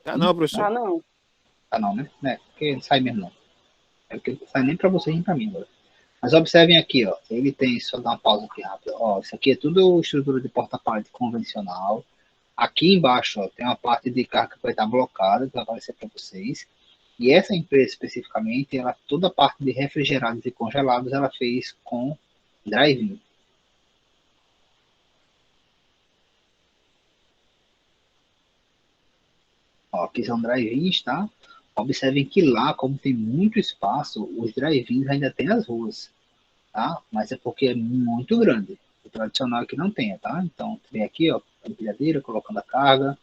Tá não, Ah, professor. não. Tá não, né? É, porque não sai mesmo não. É porque não sai nem para vocês nem para mim agora. Mas observem aqui, ó. Ele tem, só dar uma pausa aqui rápido. Ó, isso aqui é tudo estrutura de porta-pallet convencional. Aqui embaixo, ó, tem uma parte de carga que vai estar blocada, que vai aparecer para vocês. E essa empresa especificamente, ela toda a parte de refrigerados e congelados, ela fez com drive-in. Ó, aqui são drive-ins, tá? Observem que lá, como tem muito espaço, os drive-ins ainda tem as ruas, tá? Mas é porque é muito grande. O tradicional é que não tenha, tá? Então, vem aqui, ó, a empilhadeira, colocando a carga.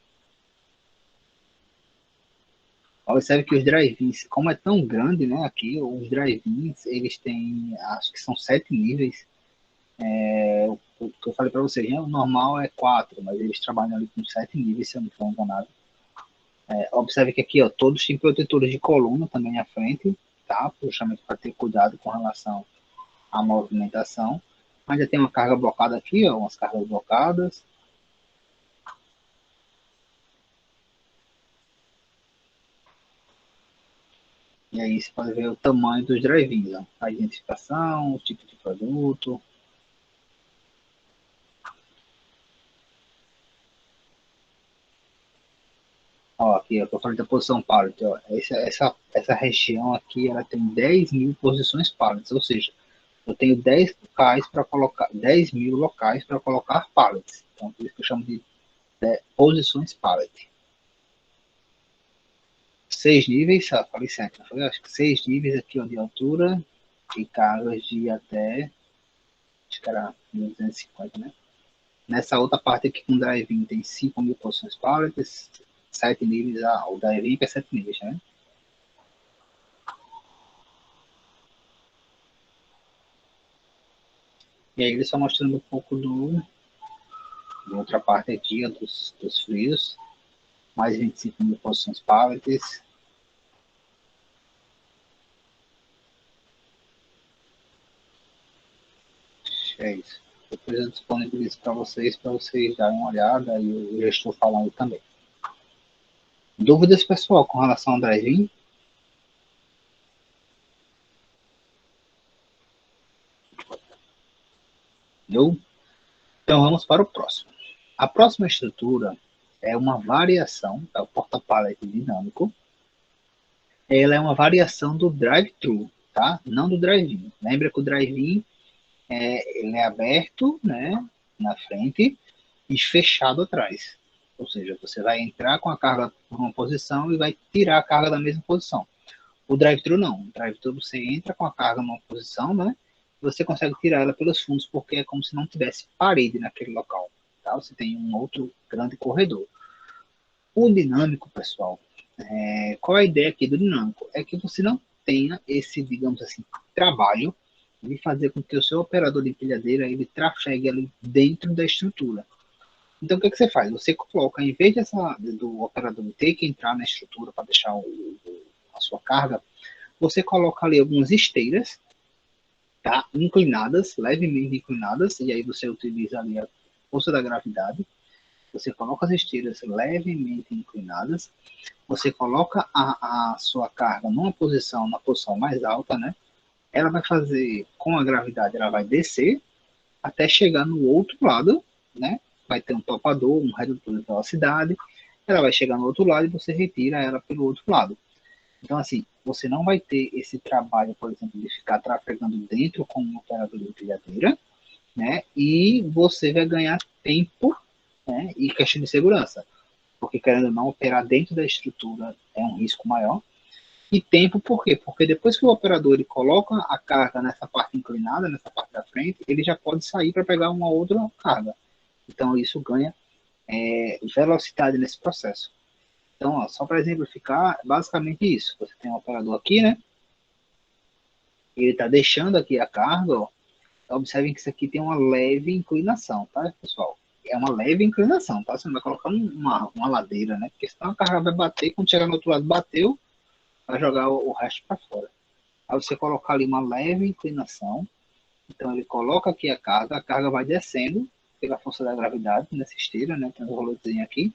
Observe que os drive-ins, como é tão grande, né, aqui, os drive-ins, eles têm, acho que são 7 níveis. O que eu falei para vocês, né, o normal é 4, mas eles trabalham ali com 7 níveis, se eu não estou enganado. Observe que aqui, ó, todos têm protetores de coluna também à frente, tá? Justamente para ter cuidado com relação à movimentação. Mas já tem uma carga blocada aqui, ó, umas cargas blocadas. E aí você pode ver o tamanho dos drive-ins, ó. A identificação, o tipo de produto. Ó, aqui, ó, eu falei da posição pallet, ó. Essa região aqui, ela tem 10 mil posições pallets, ou seja, eu tenho 10 locais para colocar, 10 mil locais para colocar pallets. Então, por isso que eu chamo de posições pallet. 6 níveis, falei certo, não foi? Acho que 6 níveis aqui, ó, de altura e cargas de até, acho que era 1250, né? Nessa outra parte aqui com drive-in tem 5 mil posições pallets, 7 níveis, o drive-in que é 7 níveis, né? E aí ele só mostrando um pouco da outra parte aqui, ó, dos frios, mais 25 mil posições pallets. É isso. Depois eu disponibilizo para vocês darem uma olhada e eu já estou falando também. Dúvidas, pessoal, com relação ao drive-in? Entendeu? Então vamos para o próximo. A próxima estrutura é uma variação, é o porta-pallet dinâmico. Ela é uma variação do drive-thru, tá? Não do drive-in. Lembra que o drive-in ele é aberto, né, na frente e fechado atrás. Ou seja, você vai entrar com a carga por uma posição e vai tirar a carga da mesma posição. O drive-thru não. O drive-thru você entra com a carga numa posição, né? Você consegue tirar ela pelos fundos porque é como se não tivesse parede naquele local. Tá? Você tem um outro grande corredor. O dinâmico, pessoal, qual a ideia aqui do dinâmico? É que você não tenha esse, digamos assim, trabalho de fazer com que o seu operador de empilhadeira ele trafegue ali dentro da estrutura. Então, o que você faz? Você coloca, em vez do operador ter que entrar na estrutura para deixar a sua carga, você coloca ali algumas esteiras, tá? Inclinadas, levemente inclinadas, e aí você utiliza ali a força da gravidade. Você coloca as esteiras levemente inclinadas, você coloca a sua carga na posição mais alta, né? Ela vai fazer, com a gravidade, ela vai descer até chegar no outro lado, né? Vai ter um topador, um redutor de velocidade, ela vai chegar no outro lado e você retira ela pelo outro lado. Então, assim, você não vai ter esse trabalho, por exemplo, de ficar trafegando dentro com um operador de empilhadeira, né? E você vai ganhar tempo, né? E questão de segurança. Porque, querendo ou não, operar dentro da estrutura é um risco maior. E tempo, por quê? Porque depois que o operador ele coloca a carga nessa parte inclinada, nessa parte da frente, ele já pode sair para pegar uma outra carga. Então, isso ganha velocidade nesse processo. Então, ó, só para exemplificar, basicamente isso. Você tem um operador aqui, né? Ele está deixando aqui a carga, ó. Observem que isso aqui tem uma leve inclinação, tá, pessoal? É uma leve inclinação, tá? Você não vai colocar uma ladeira, né? Porque senão a carga vai bater, quando chegar no outro lado, bateu, vai jogar o resto para fora. Aí você colocar ali uma leve inclinação, então ele coloca aqui a carga vai descendo pela força da gravidade nessa esteira, né? Tem um roletezinho aqui.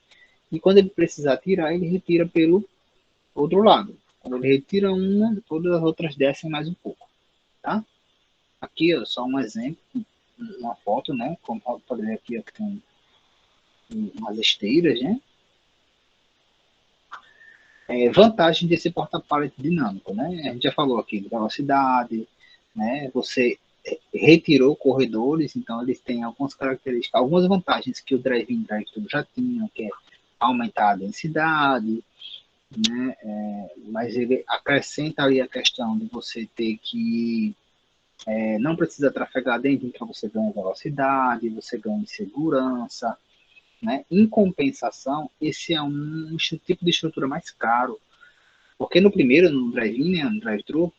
E quando ele precisar tirar, ele retira pelo outro lado. Quando ele retira uma, todas as outras descem mais um pouco, tá? Aqui, ó, só um exemplo, uma foto, né? Como pode ver aqui, ó, que tem umas esteiras, né? Vantagem desse porta-pallet dinâmico, né? A gente já falou aqui de velocidade, né? Você retirou corredores, então eles têm algumas características, algumas vantagens que o drive-in e drive-thru já tinham, que é aumentar a densidade, né? Mas ele acrescenta ali a questão de você ter que não precisa trafegar dentro, então você ganha velocidade, você ganha segurança, né? Em compensação, esse é um tipo de estrutura mais caro, porque no primeiro, no drive-in, né, no drive-thru,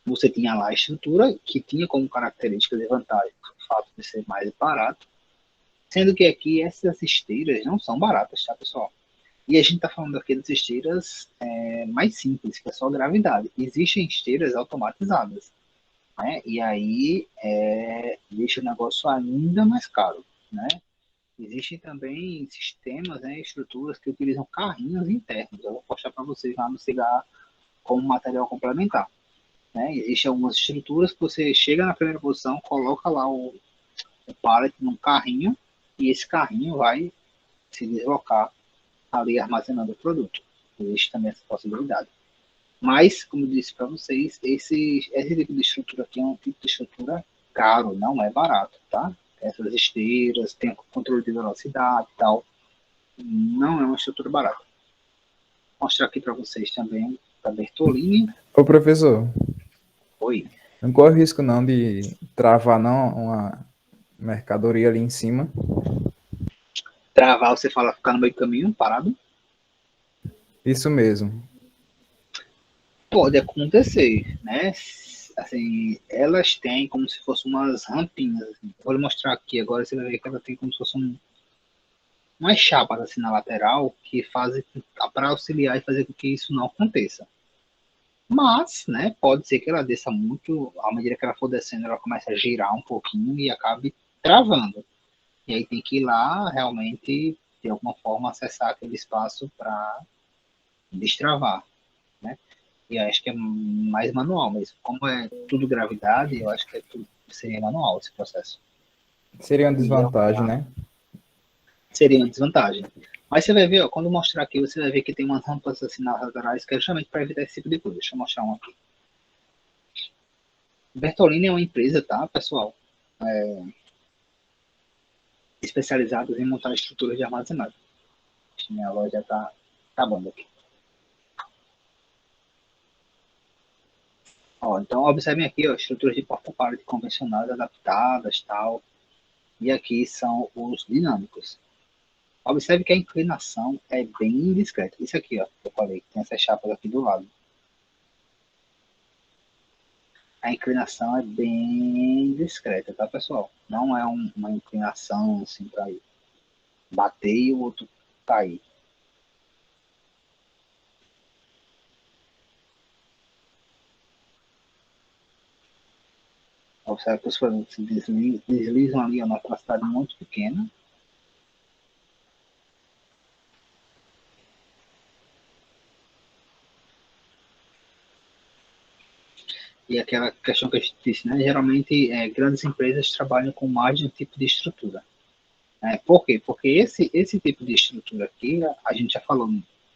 você tinha lá a estrutura que tinha como característica de vantagem o fato de ser mais barato, sendo que aqui essas esteiras não são baratas, tá, pessoal? E a gente está falando aqui das esteiras mais simples, que é só gravidade. Existem esteiras automatizadas, né? E aí deixa o negócio ainda mais caro, né? Existem também sistemas, né, estruturas que utilizam carrinhos internos. Eu vou postar para vocês lá no Cigar como material complementar. Né? Existem algumas estruturas que você chega na primeira posição, coloca lá o pallet num carrinho e esse carrinho vai se deslocar ali armazenando o produto. Existe também essa possibilidade. Mas, como eu disse para vocês, esse tipo de estrutura aqui é um tipo de estrutura caro, não é barato, tá? Essas esteiras, tem controle de velocidade e tal. Não é uma estrutura barata. Vou mostrar aqui para vocês também a Bertolini. Ô, professor, Oi. não corre risco não de travar não uma mercadoria ali em cima? Travar, você fala ficar no meio do caminho, parado? Isso mesmo. Pode acontecer, né? Assim, elas têm como se fossem umas rampinhas. Assim. Vou lhe mostrar aqui agora, você vai ver que ela tem como se fossem umas chapas assim na lateral que fazem para auxiliar e fazer com que isso não aconteça. Mas, né, pode ser que ela desça muito, à medida que ela for descendo, ela começa a girar um pouquinho e acabe travando. E aí tem que ir lá realmente, de alguma forma, acessar aquele espaço para destravar, né? E eu acho que é mais manual mesmo. Como é tudo gravidade, eu acho que é tudo seria manual esse processo. Seria uma desvantagem, né? Seria uma desvantagem. Mas você vai ver, ó, quando mostrar aqui, você vai ver que tem umas rampas assim nas laterais, que é justamente para evitar esse tipo de coisa. Deixa eu mostrar um aqui. Bertolini é uma empresa, tá, pessoal? Especializada em montar estruturas de armazenagem. Minha loja tá acabando aqui. Ó, então, observem aqui, ó, estruturas de porta-pallet convencionais, adaptadas, tal. E aqui são os dinâmicos. Observe que a inclinação é bem discreta. Isso aqui, ó, que eu falei, tem essas chapas aqui do lado. A inclinação é bem discreta, tá, pessoal? Não é uma inclinação assim para bater e o outro cair. Observe que os produtos se deslizam ali a uma velocidade muito pequena. E aquela questão que a gente disse, né? Geralmente, grandes empresas trabalham com mais de um tipo de estrutura. Por quê? Porque esse tipo de estrutura aqui, a gente já falou,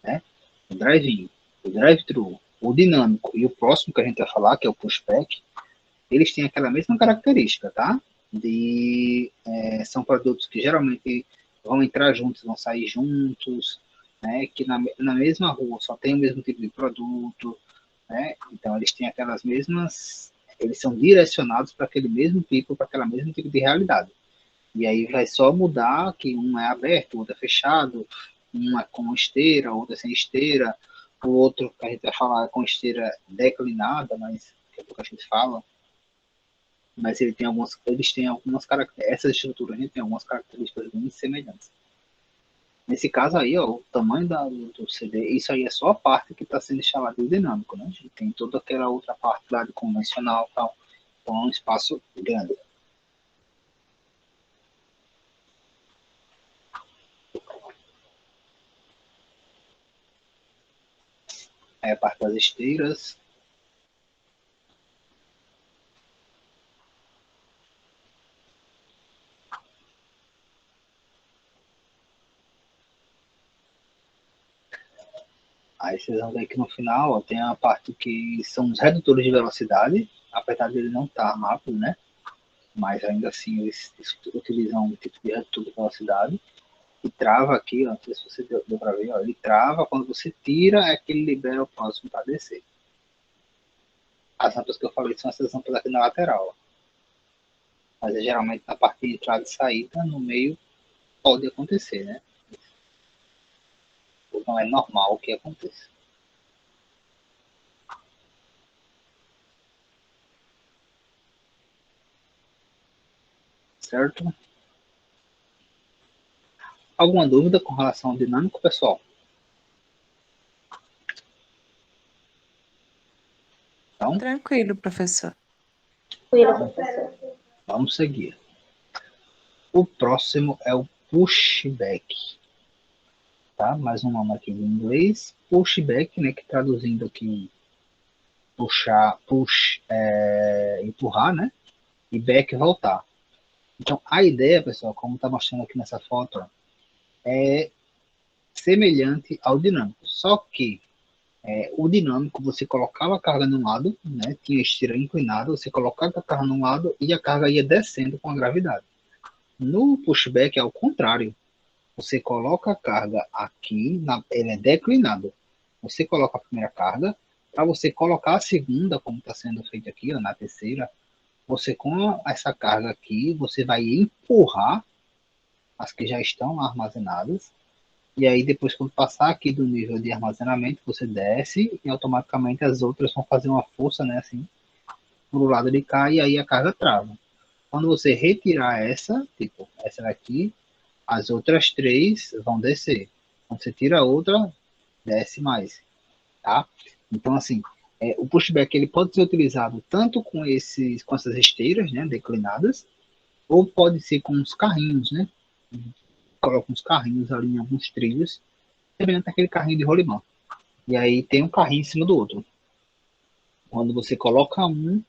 né? O drive-in, o drive-thru, o dinâmico e o próximo que a gente vai falar, que é o pushback, eles têm aquela mesma característica, tá? São produtos que geralmente vão entrar juntos, vão sair juntos, né? Que na mesma rua só tem o mesmo tipo de produto, né? Então eles têm aquelas mesmas, eles são direcionados para aquele mesmo tipo, para aquela mesmo tipo de realidade. E aí vai só mudar que um é aberto, o outro é fechado, um é com esteira, o outro é sem esteira, o outro que a gente vai falar é com esteira declinada, mas daqui a pouco a gente fala. Mas eles têm algumas características, essas estruturas têm algumas características bem semelhantes. Nesse caso aí, ó, o tamanho do CD, isso aí é só a parte que está sendo instalada do dinâmico, né? A gente tem toda aquela outra parte lá de convencional e tal. Então é um espaço grande. Aí a parte das esteiras. Aí vocês vão ver que no final ó, tem a parte que são os redutores de velocidade, apesar de ele não estar rápido, né? Mas ainda assim eles utilizam um tipo de redutor de velocidade. E trava aqui, ó, não sei se você deu para ver, ó, ele trava, quando você tira é que ele libera o próximo para descer. As rampas que eu falei são essas rampas aqui na lateral. Ó. Mas geralmente na parte de entrada e saída, no meio, pode acontecer, né? Não é normal que aconteça. Certo? Alguma dúvida com relação ao dinâmico, pessoal? Então, Tranquilo, professor. vamos seguir. O próximo é o pushback. Tá? Mais um nome aqui em inglês. Pushback, né? Que traduzindo aqui, puxar, empurrar, né? E back, voltar. Então, a ideia, pessoal, como está mostrando aqui nessa foto, é semelhante ao dinâmico. Só que o dinâmico, você colocava a carga num lado, né? Tinha esteira inclinada, você colocava a carga num lado e a carga ia descendo com a gravidade. No pushback é ao contrário. Você coloca a carga aqui, ele é declinado. Você coloca a primeira carga, para você colocar a segunda, como está sendo feito aqui, ó, na terceira, você com essa carga aqui, você vai empurrar as que já estão armazenadas, e aí depois quando passar aqui do nível de armazenamento, você desce e automaticamente as outras vão fazer uma força, né, assim, pro lado de cá, e aí a carga trava. Quando você retirar essa, tipo, essa daqui, as outras três vão descer. Quando você tira a outra, desce mais, tá? Então, assim, o pushback ele pode ser utilizado tanto com essas esteiras, né, declinadas, ou pode ser com os carrinhos, né? Coloca uns carrinhos ali em alguns trilhos, semelhante àquele carrinho de rolimã. E aí tem um carrinho em cima do outro. Quando você coloca um,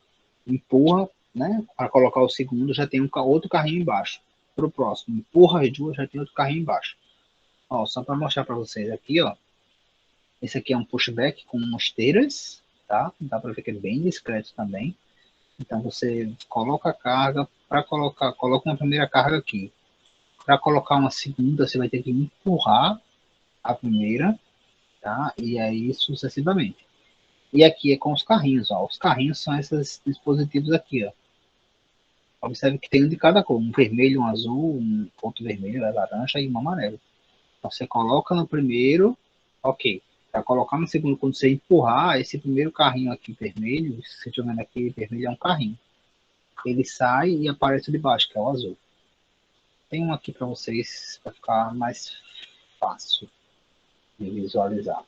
empurra, né? Para colocar o segundo, já tem outro carrinho embaixo. Para o próximo, empurra as duas, já tem outro carrinho embaixo. Ó, só para mostrar para vocês aqui, ó. Esse aqui é um pushback com esteiras, tá? Dá para ver que é bem discreto também. Então você coloca a carga, coloca uma primeira carga aqui. Para colocar uma segunda, você vai ter que empurrar a primeira, tá? E aí sucessivamente. E aqui é com os carrinhos, ó. Os carrinhos são esses dispositivos aqui, ó. Observe que tem um de cada cor, um vermelho, um azul, um outro vermelho, laranja e um amarelo. Então você coloca no primeiro, ok. Para colocar no segundo, quando você empurrar, esse primeiro carrinho aqui vermelho, se você estiver vendo aqui, vermelho é um carrinho. Ele sai e aparece de baixo, que é o azul. Tem um aqui para vocês, para ficar mais fácil de visualizar.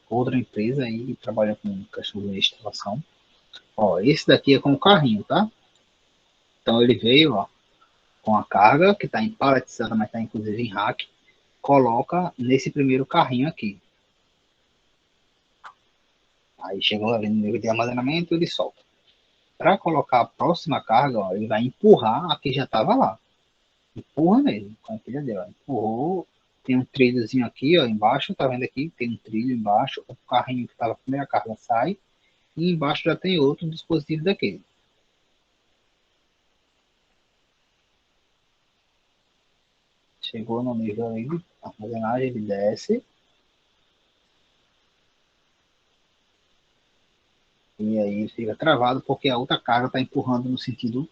Outra empresa aí que trabalha com questão de instalação. Ó, esse daqui é com o carrinho, tá? Então ele veio, ó, com a carga, que está empaletizada, mas está inclusive em rack, coloca nesse primeiro carrinho aqui. Aí chegou ali no nível de armazenamento, ele solta. Para colocar a próxima carga, ó, ele vai empurrar a que já estava lá. Empurra mesmo, com a empilhadeira. Empurrou, tem um trilhozinho aqui, ó, embaixo, tá vendo aqui? Tem um trilho embaixo, o carrinho que estava a primeira carga sai, e embaixo já tem outro dispositivo daquele. Chegou no nível aí de armazenagem, ele desce. E aí ele fica travado porque a outra carga está empurrando no sentido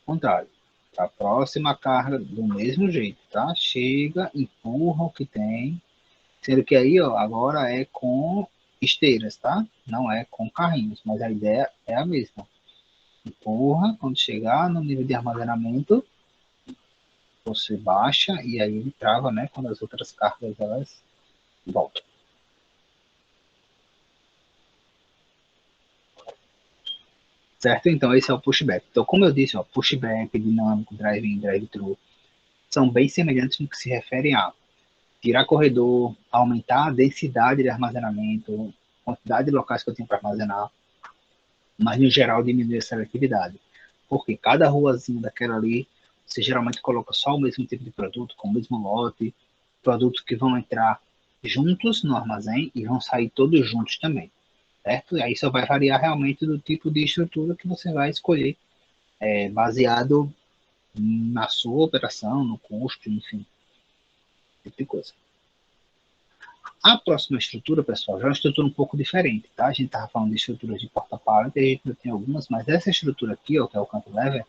contrário. A próxima carga do mesmo jeito, tá? Chega, empurra o que tem. Sendo que aí, ó, agora é com esteiras, tá? Não é com carrinhos, mas a ideia é a mesma. Empurra, quando chegar no nível de armazenamento, você baixa e aí ele trava, né? Quando as outras cargas elas voltam. Certo? Então esse é o pushback. Então, como eu disse, ó, pushback, dinâmico, drive-in, drive-thru, são bem semelhantes no que se refere a tirar corredor, aumentar a densidade de armazenamento, quantidade de locais que eu tenho para armazenar, mas no geral diminuir a seletividade. Porque cada ruazinha daquela ali, você geralmente coloca só o mesmo tipo de produto, com o mesmo lote, produtos que vão entrar juntos no armazém e vão sair todos juntos também. Certo? E aí só vai variar realmente do tipo de estrutura que você vai escolher, baseado na sua operação, no custo, enfim, tipo de coisa. A próxima estrutura, pessoal, já é uma estrutura um pouco diferente, tá? A gente estava falando de estruturas de porta-pallet, a gente tem algumas, mas essa estrutura aqui, ó, que é o cantilever,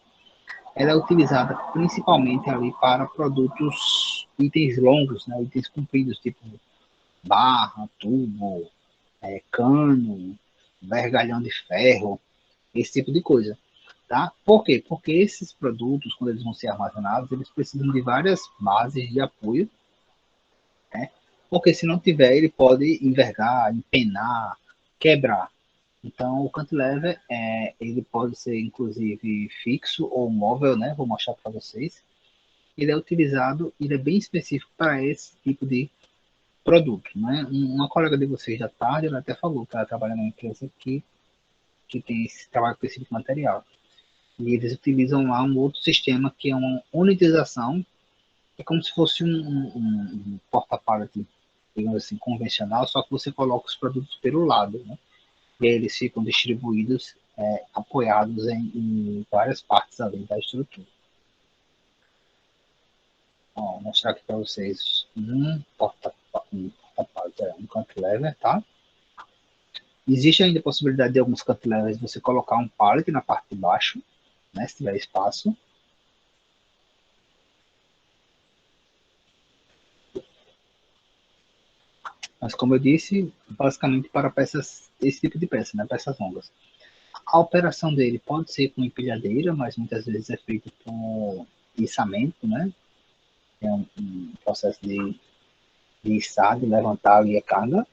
ela é utilizada principalmente ali para produtos, itens longos, né? Itens compridos, tipo barra, tubo, cano, vergalhão de ferro, esse tipo de coisa. Tá? Por quê? Porque esses produtos, quando eles vão ser armazenados, eles precisam de várias bases de apoio, né? Porque se não tiver, ele pode envergar, empenar, quebrar. Então, o cantilever, ele pode ser, inclusive, fixo ou móvel, né? Vou mostrar para vocês. Ele é utilizado, ele é bem específico para esse tipo de produto, né? Uma colega de vocês da tarde, ela até falou que ela trabalha numa empresa que tem esse trabalho com esse tipo de material. E eles utilizam lá um outro sistema que é uma unitização, é como se fosse um porta-pallet, digamos assim, convencional, só que você coloca os produtos pelo lado, né? E aí eles ficam distribuídos, apoiados em várias partes ali da estrutura. Ó, vou mostrar aqui para vocês um porta-pallet, um cantilever, tá? Existe ainda a possibilidade de alguns cantilevers você colocar um pallet na parte de baixo, né, se tiver espaço. Mas como eu disse, basicamente para peças, esse tipo de peça, né, peças longas. A operação dele pode ser com empilhadeira, mas muitas vezes é feito com içamento, né? É um processo de içar, de levantar ali a carga.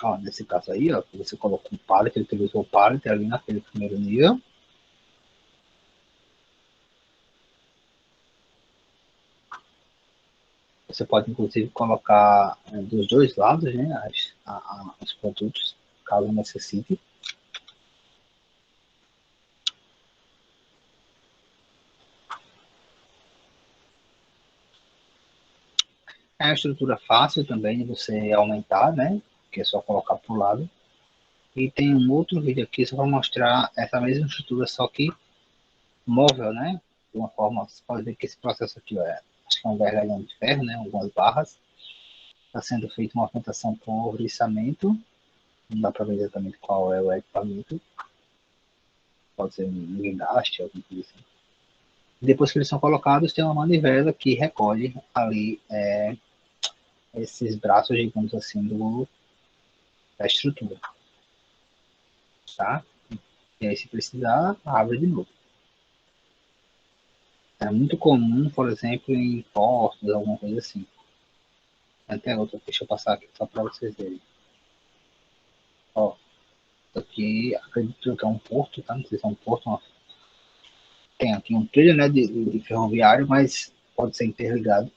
Ó, nesse caso aí, ó, você coloca um pallet, ele utilizou o pallet ali naquele primeiro nível. Você pode, inclusive, colocar dos dois lados, né, os produtos, caso necessite. É uma estrutura fácil também de você aumentar, né, que é só colocar para o lado. E tem um outro vídeo aqui só para mostrar essa mesma estrutura, só que móvel, né, de uma forma, você pode ver que esse processo aqui, ó, acho que é um vergalhão de ferro, né, algumas barras. Está sendo feita uma movimentação por içamento. Não dá para ver exatamente qual é o equipamento. Pode ser um guindaste, alguma coisa assim. Depois que eles são colocados, tem uma manivela que recolhe ali esses braços, digamos assim, da estrutura. Tá? E aí, se precisar, abre de novo. É muito comum, por exemplo, em portos, alguma coisa assim. Até outra, deixa eu passar aqui só para vocês verem. Ó, aqui acredito que é um porto, tá? Não sei se é um porto, tem aqui um trilho, né, de ferroviário, mas pode ser interligado.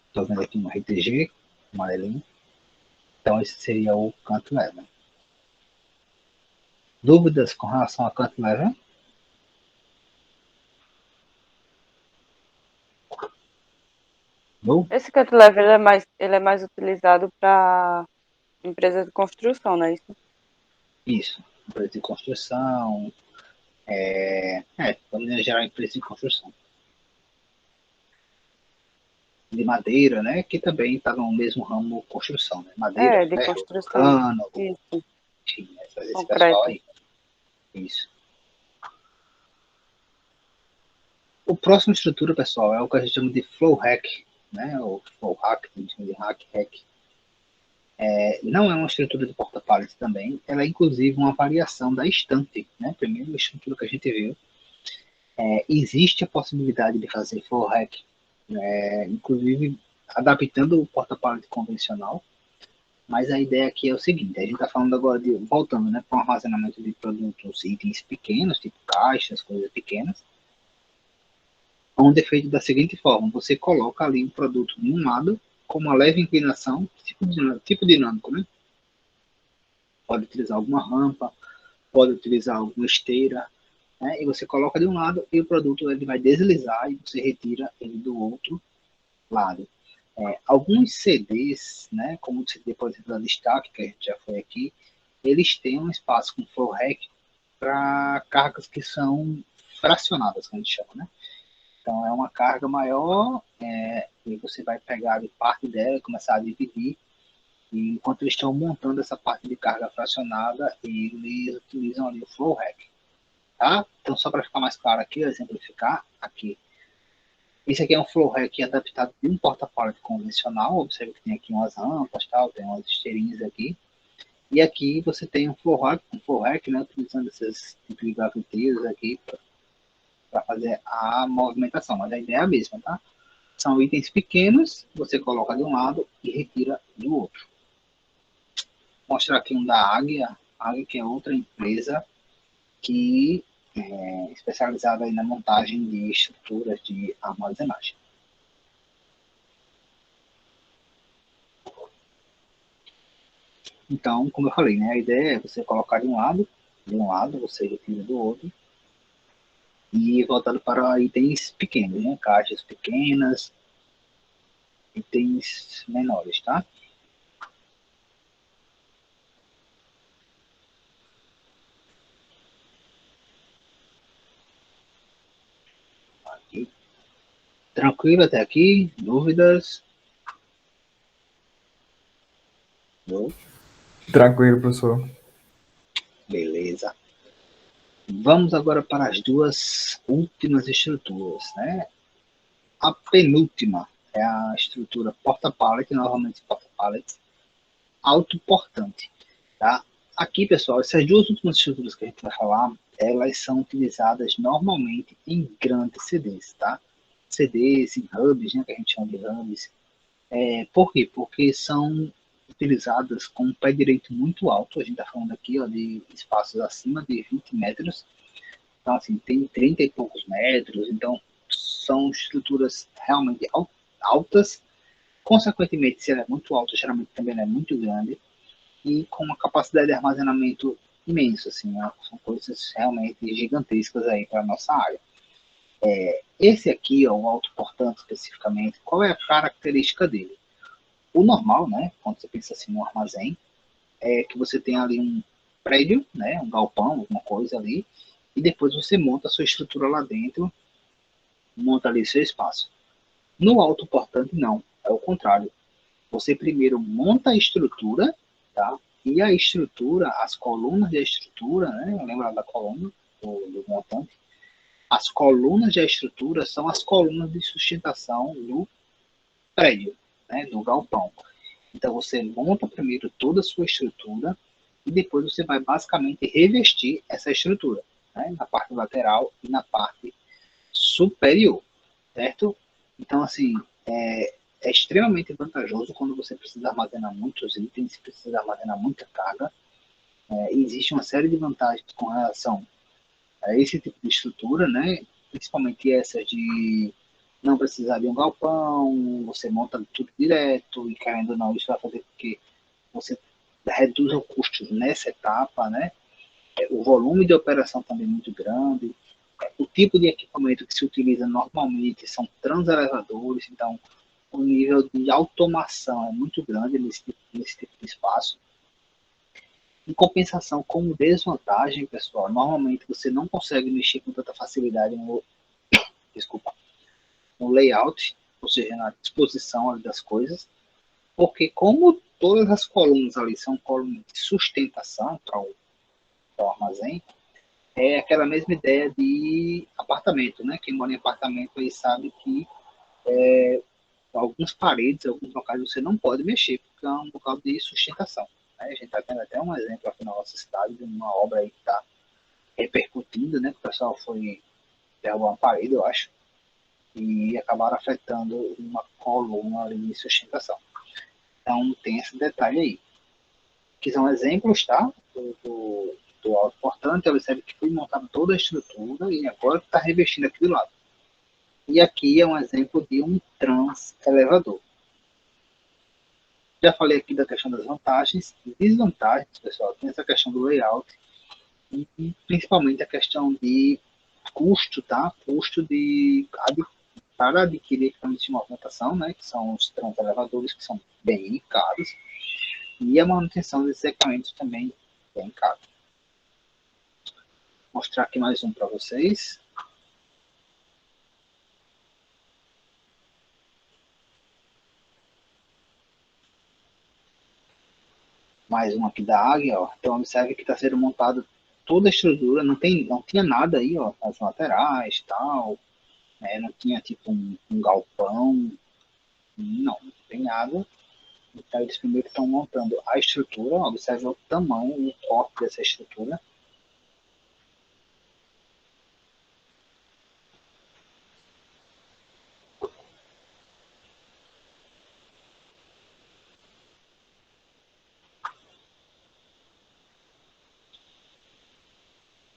Estou vendo aqui uma RTG, amarelinho. Então esse seria o canto leve. Dúvidas com relação a canto leve? No? Esse cantilever ele é mais utilizado para empresa de construção, não é isso? Isso. Empresa de construção. Vamos gerar empresa de construção. De madeira, né? Que também está no mesmo ramo construção, né? Madeira, De ferro, construção. cano, Isso, enfim, esse pessoal concreto. aí. Isso. O próximo estrutura, pessoal, é o que a gente chama de flow hack, né? Ou flow hack, a gente chama de hack. Não é uma estrutura de porta-pallet também, ela é inclusive uma variação da estante, né? Primeira estrutura que a gente viu. Existe a possibilidade de fazer flow hack, inclusive adaptando o porta-pallet convencional, mas a ideia aqui é o seguinte, a gente está falando agora de, voltando, né, para um armazenamento de produtos, itens pequenos, tipo caixas, coisas pequenas, onde é feito da seguinte forma, você coloca ali o produto de um lado, com uma leve inclinação, tipo dinâmico, né? Pode utilizar alguma rampa, pode utilizar alguma esteira, né? E você coloca de um lado e o produto ele vai deslizar e você retira ele do outro lado. Alguns CDs, né, como o CD, por exemplo, da Destaque, que a gente já foi aqui, eles têm um espaço com flow rack para cargas que são fracionadas, que a gente chama, né? Então é uma carga maior e você vai pegar ali parte dela e começar a dividir. E enquanto eles estão montando essa parte de carga fracionada, eles utilizam ali o flow rack. Tá? Então só para ficar mais claro aqui, exemplificar aqui. Esse aqui é um flow rack adaptado de um porta-pallet convencional. Observe que tem aqui umas rampas, tal, tem umas esteirinhas aqui. E aqui você tem um flow rack, né, utilizando esses tipos de gaveteiros aqui para fazer a movimentação. Mas a ideia é a mesma, tá? São itens pequenos, você coloca de um lado e retira do outro. Vou mostrar aqui um da Águia. Águia, que é outra empresa que especializada aí na montagem de estruturas de armazenagem. Então, como eu falei, né, a ideia é você colocar de um lado você retira do outro, e voltado para itens pequenos, né, caixas pequenas, itens menores, tá? Aqui. Tranquilo até aqui? Dúvidas? Não? Tranquilo, professor. Beleza. Vamos agora para as duas últimas estruturas, né? A penúltima é a estrutura porta-pallet, novamente porta-pallet, autoportante, tá? Aqui, pessoal, essas duas últimas estruturas que a gente vai falar, elas são utilizadas normalmente em grandes CDs, tá? CDs, em hubs, né, que a gente chama de hubs. Por quê? Porque são utilizadas com um pé direito muito alto. A gente está falando aqui, ó, de espaços acima de 20 metros. Então, assim, tem 30 e poucos metros. Então, são estruturas realmente altas Consequentemente, se ela é muito alta, geralmente também ela é muito grande e com uma capacidade de armazenamento imensa, assim, né? São coisas realmente gigantescas aí para a nossa área. Esse aqui, ó, o autoportante especificamente, qual é a característica dele? O normal, né, quando você pensa assim no armazém, é que você tem ali um prédio, né, um galpão, alguma coisa ali, e depois você monta a sua estrutura lá dentro, monta ali seu espaço. No autoportante, não, é o contrário. Você primeiro monta a estrutura, tá? E a estrutura, as colunas da estrutura, né? Lembra da coluna do montante? As colunas da estrutura são as colunas de sustentação do prédio, né? Do galpão. Então você monta primeiro toda a sua estrutura e depois você vai basicamente revestir essa estrutura, né? Na parte lateral e na parte superior, certo? Então, assim, é extremamente vantajoso quando você precisa armazenar muitos itens, precisa armazenar muita carga. Existe uma série de vantagens com relação a esse tipo de estrutura, né? Principalmente essas de não precisar de um galpão, você monta tudo direto, e querendo ou não, isso vai fazer com que você reduza o custo nessa etapa, né? O volume de operação também é muito grande. O tipo de equipamento que se utiliza normalmente são transelevadores, então o nível de automação é muito grande nesse tipo de espaço. Em compensação, como desvantagem, pessoal, normalmente você não consegue mexer com tanta facilidade desculpa, no layout, ou seja, na disposição ali das coisas, porque como todas as colunas ali são colunas de sustentação para o armazém, é aquela mesma ideia de apartamento, né? Quem mora em apartamento aí sabe que algumas paredes, alguns locais você não pode mexer, porque é um local de sustentação. Né? A gente está tendo até um exemplo aqui na nossa cidade de uma obra aí que está repercutindo, né? Que o pessoal foi derrubar uma parede, eu acho, e acabaram afetando uma coluna ali de sustentação. Então tem esse detalhe aí. Que são exemplos, tá? Do autoportante, observe que foi montada toda a estrutura e agora está revestindo aqui do lado. E aqui é um exemplo de um transelevador. Já falei aqui da questão das vantagens e desvantagens, pessoal. Tem essa questão do layout e principalmente a questão de custo, tá? Custo para adquirir equipamentos de movimentação, né? Que são os transelevadores, que são bem caros. E a manutenção desses equipamentos também bem caro. Vou mostrar aqui mais um para vocês. Mais um aqui da Águia, ó. Então observe que está sendo montado toda a estrutura, não tinha nada aí, ó, as laterais, tal, né? Não tinha tipo um galpão, não tem nada. Então eles primeiro estão montando a estrutura, observe o tamanho e o porte dessa estrutura.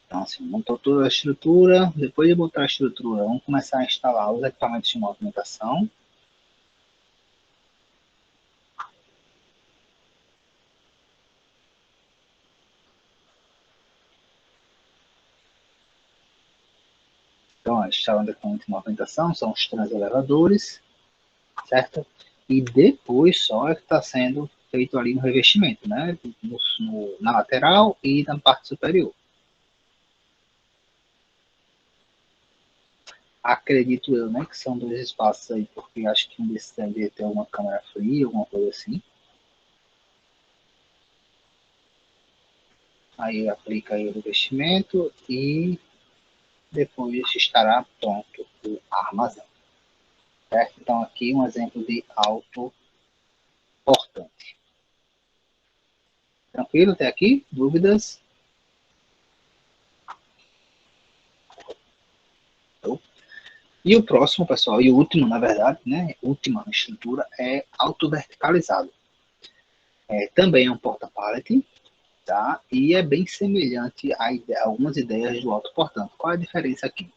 Então, assim, montou toda a estrutura. Depois de montar a estrutura, vamos começar a instalar os equipamentos de movimentação. Então, instalando equipamento de movimentação, são os transelevadores, certo? E depois só é que está sendo feito ali no revestimento, né? Na lateral e na parte superior. Acredito eu, né, que são dois espaços aí, porque acho que um desses deve ter uma câmera fria, alguma coisa assim. Aí aplica aí o revestimento e depois estará pronto o armazém. Certo? Então aqui um exemplo de autoportante. Tranquilo até aqui? Dúvidas? E o próximo, pessoal, e o último, na verdade, né? Última estrutura é auto-verticalizado. Também é um porta-pallet, tá? E é bem semelhante a algumas ideias do autoportante. Qual é a diferença aqui?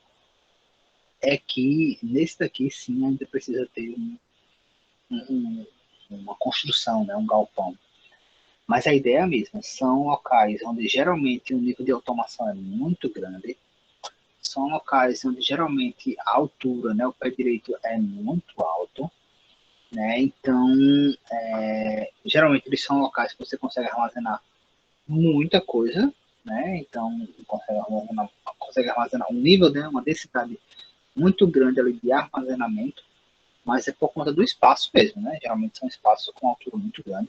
É que nesse daqui, sim, ainda precisa ter uma construção, né, um galpão. Mas a ideia é a mesma, são locais onde geralmente o nível de automação é muito grande, são locais onde geralmente a altura, né, o pé direito é muito alto, né, então geralmente eles são locais que você consegue armazenar muita coisa, né, então consegue armazenar um nível, né, uma densidade muito grande ali de armazenamento, mas é por conta do espaço mesmo, né, geralmente são espaços com altura muito grande.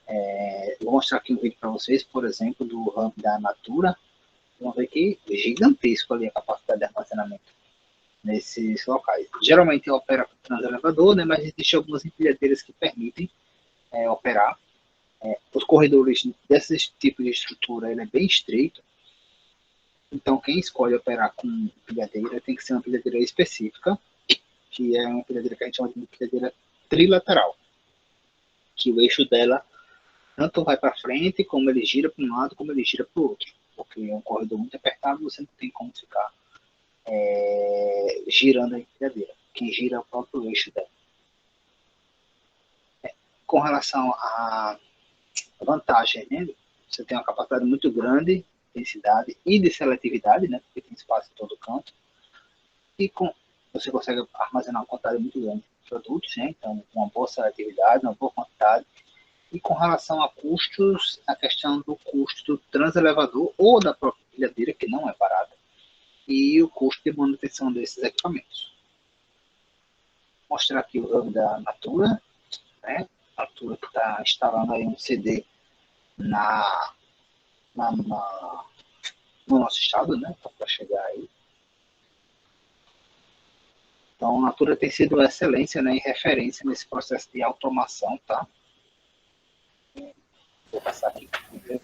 Eu vou mostrar aqui um vídeo para vocês, por exemplo, do hub da Natura. Vamos ver que é gigantesco ali a capacidade de armazenamento nesses locais. Geralmente opera com transelevador, né, mas existem algumas empilhadeiras que permitem operar. Os corredores desse tipo de estrutura ele é bem estreito, então quem escolhe operar com empilhadeira tem que ser uma empilhadeira específica, que é uma empilhadeira que a gente chama de empilhadeira trilateral, que o eixo dela tanto vai para frente, como ele gira para um lado, como ele gira para o outro. Porque é um corredor muito apertado, você não tem como ficar girando a empilhadeira. Quem gira é o próprio eixo dela. Com relação à vantagem, né? Você tem uma capacidade muito grande de densidade e de seletividade, né? Porque tem espaço em todo canto. E você consegue armazenar uma quantidade muito grande de produtos, né? Então, uma boa seletividade, uma boa quantidade. E com relação a custos, a questão do custo do transelevador ou da própria empilhadeira, que não é barata, e o custo de manutenção desses equipamentos. Vou mostrar aqui o hub da Natura, né? A Natura que está instalando aí um CD no nosso estado, né? Para chegar aí. Então, a Natura tem sido excelência, né, e referência nesse processo de automação, tá? Vou passar aqui.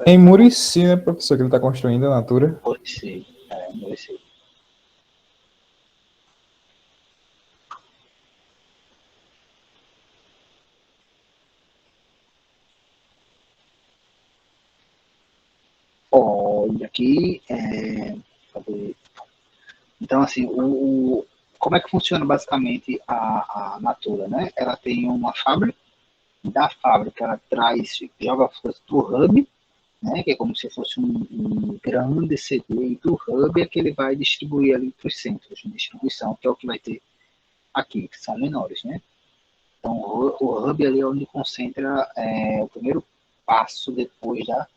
Em Murici, né, professor, que ele está construindo a Natura? Murici, Murici. Olha aqui, então assim, como é que funciona basicamente a Natura, né? Ela tem uma fábrica, da fábrica ela joga as coisas para o hub, né? Que é como se fosse um grande CD, e do hub é que ele vai distribuir ali para os centros de distribuição, que é o que vai ter aqui, que são menores, né? Então o hub ali é onde concentra o primeiro passo depois da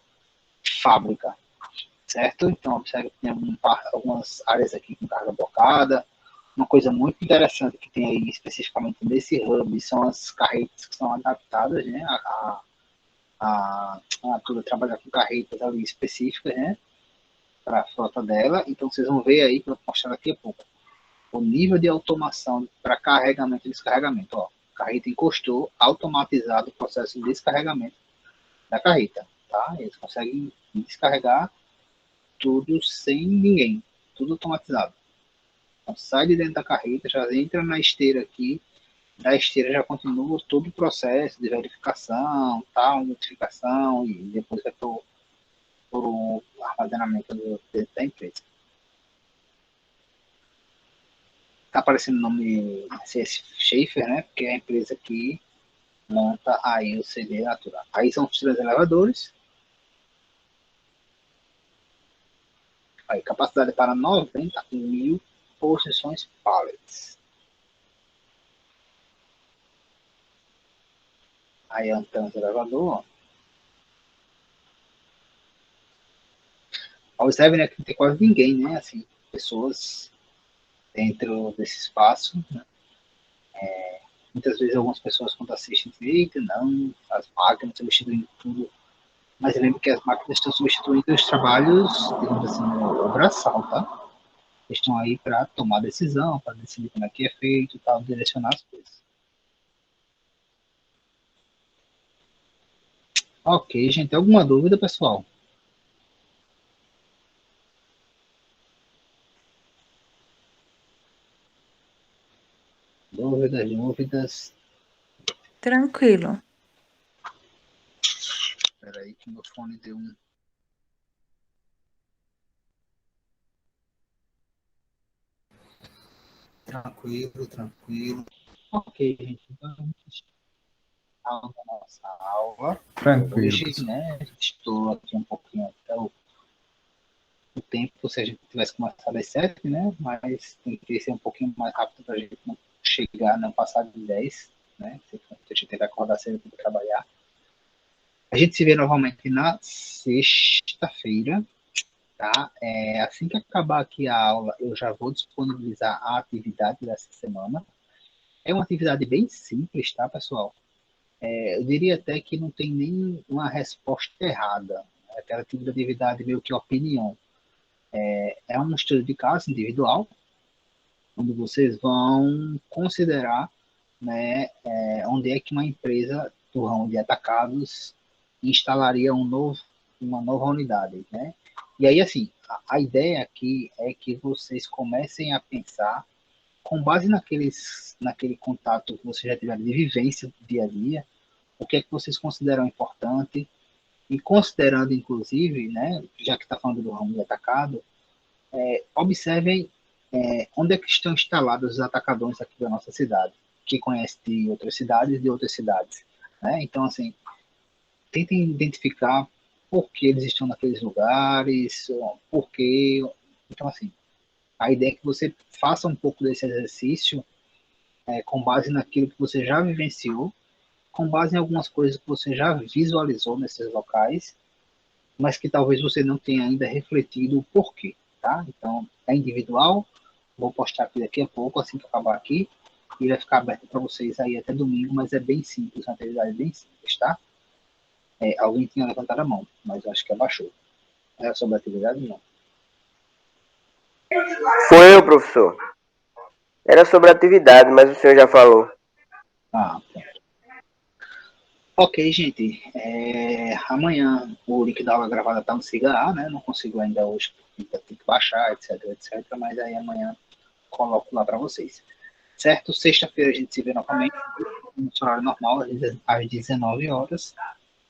fábrica, certo? Então, observe que tem algumas áreas aqui com carga blocada. Uma coisa muito interessante que tem aí especificamente nesse hub são as carretas que são adaptadas, né? A Natura trabalha com carretas ali específicas, né? Para a frota dela. Então, vocês vão ver aí, que eu vou mostrar daqui a pouco, o nível de automação para carregamento e descarregamento. Ó, a carreta encostou, automatizado o processo de descarregamento da carreta, tá? Eles conseguem descarregar tudo sem ninguém, tudo automatizado. Então, sai de dentro da carreta, já entra na esteira aqui, da esteira já continua todo o processo de verificação, tal, notificação, e depois vai para o armazenamento da empresa. Está aparecendo o nome CS Schaefer, né? Porque é a empresa que monta aí o CD natural. Aí são os três elevadores. Aí, capacidade para 90.000 posições pallets. Aí é um elevador. Observe, né, que não tem quase ninguém, né? Assim, pessoas dentro desse espaço, né? Muitas vezes algumas pessoas quando assistem dizem, não, as máquinas substituem tudo. Mas eu lembro que as máquinas estão substituindo os trabalhos, digamos assim, no braçal, tá? Estão aí para tomar decisão, para decidir como é que é feito, tal, direcionar as coisas. Ok, gente, tem alguma dúvida, pessoal? Dúvidas. Tranquilo. Espera aí que meu fone deu um... Tranquilo. Ok, gente. Então, final da nossa aula. Tranquilo, Hoje, professor. né, estou aqui um pouquinho até o tempo, se a gente tivesse começado às 7, né, mas tem que ser um pouquinho mais rápido para a gente não chegar, não passar de 10, né, se a gente tem que acordar cedo para trabalhar. A gente se vê novamente na sexta-feira, tá? Assim que acabar aqui a aula, eu já vou disponibilizar a atividade dessa semana. É uma atividade bem simples, tá, pessoal? Eu diria até que não tem nem uma resposta errada. É aquela tipo de atividade meio que opinião. É um estudo de caso individual, onde vocês vão considerar, né, onde é que uma empresa do ramo de atacados instalaria uma nova unidade, né? E aí, assim, a ideia aqui é que vocês comecem a pensar, com base naquele contato que vocês já tiveram de vivência do dia a dia, o que é que vocês consideram importante, e considerando, inclusive, né, já que está falando do ramo de atacado, observem onde é que estão instalados os atacadões aqui da nossa cidade, que conhece de outras cidades, né? Então, assim, tentem identificar por que eles estão naqueles lugares, por que. Então, assim, a ideia é que você faça um pouco desse exercício com base naquilo que você já vivenciou, com base em algumas coisas que você já visualizou nesses locais, mas que talvez você não tenha ainda refletido o porquê, tá? Então, é individual, vou postar aqui daqui a pouco, assim que acabar aqui, e vai ficar aberto para vocês aí até domingo, mas é bem simples, uma atividade bem simples, tá? Alguém tinha levantado a mão, mas eu acho que abaixou. É sobre a atividade, não. Foi eu, professor. Era sobre atividade, mas o senhor já falou. Ah, pronto. Ok, gente. Amanhã o link da aula gravada está no Siga A, né? Não consigo ainda hoje, porque tem que baixar, etc, etc. Mas aí amanhã coloco lá para vocês. Certo? Sexta-feira a gente se vê novamente, no horário normal, às 19 horas.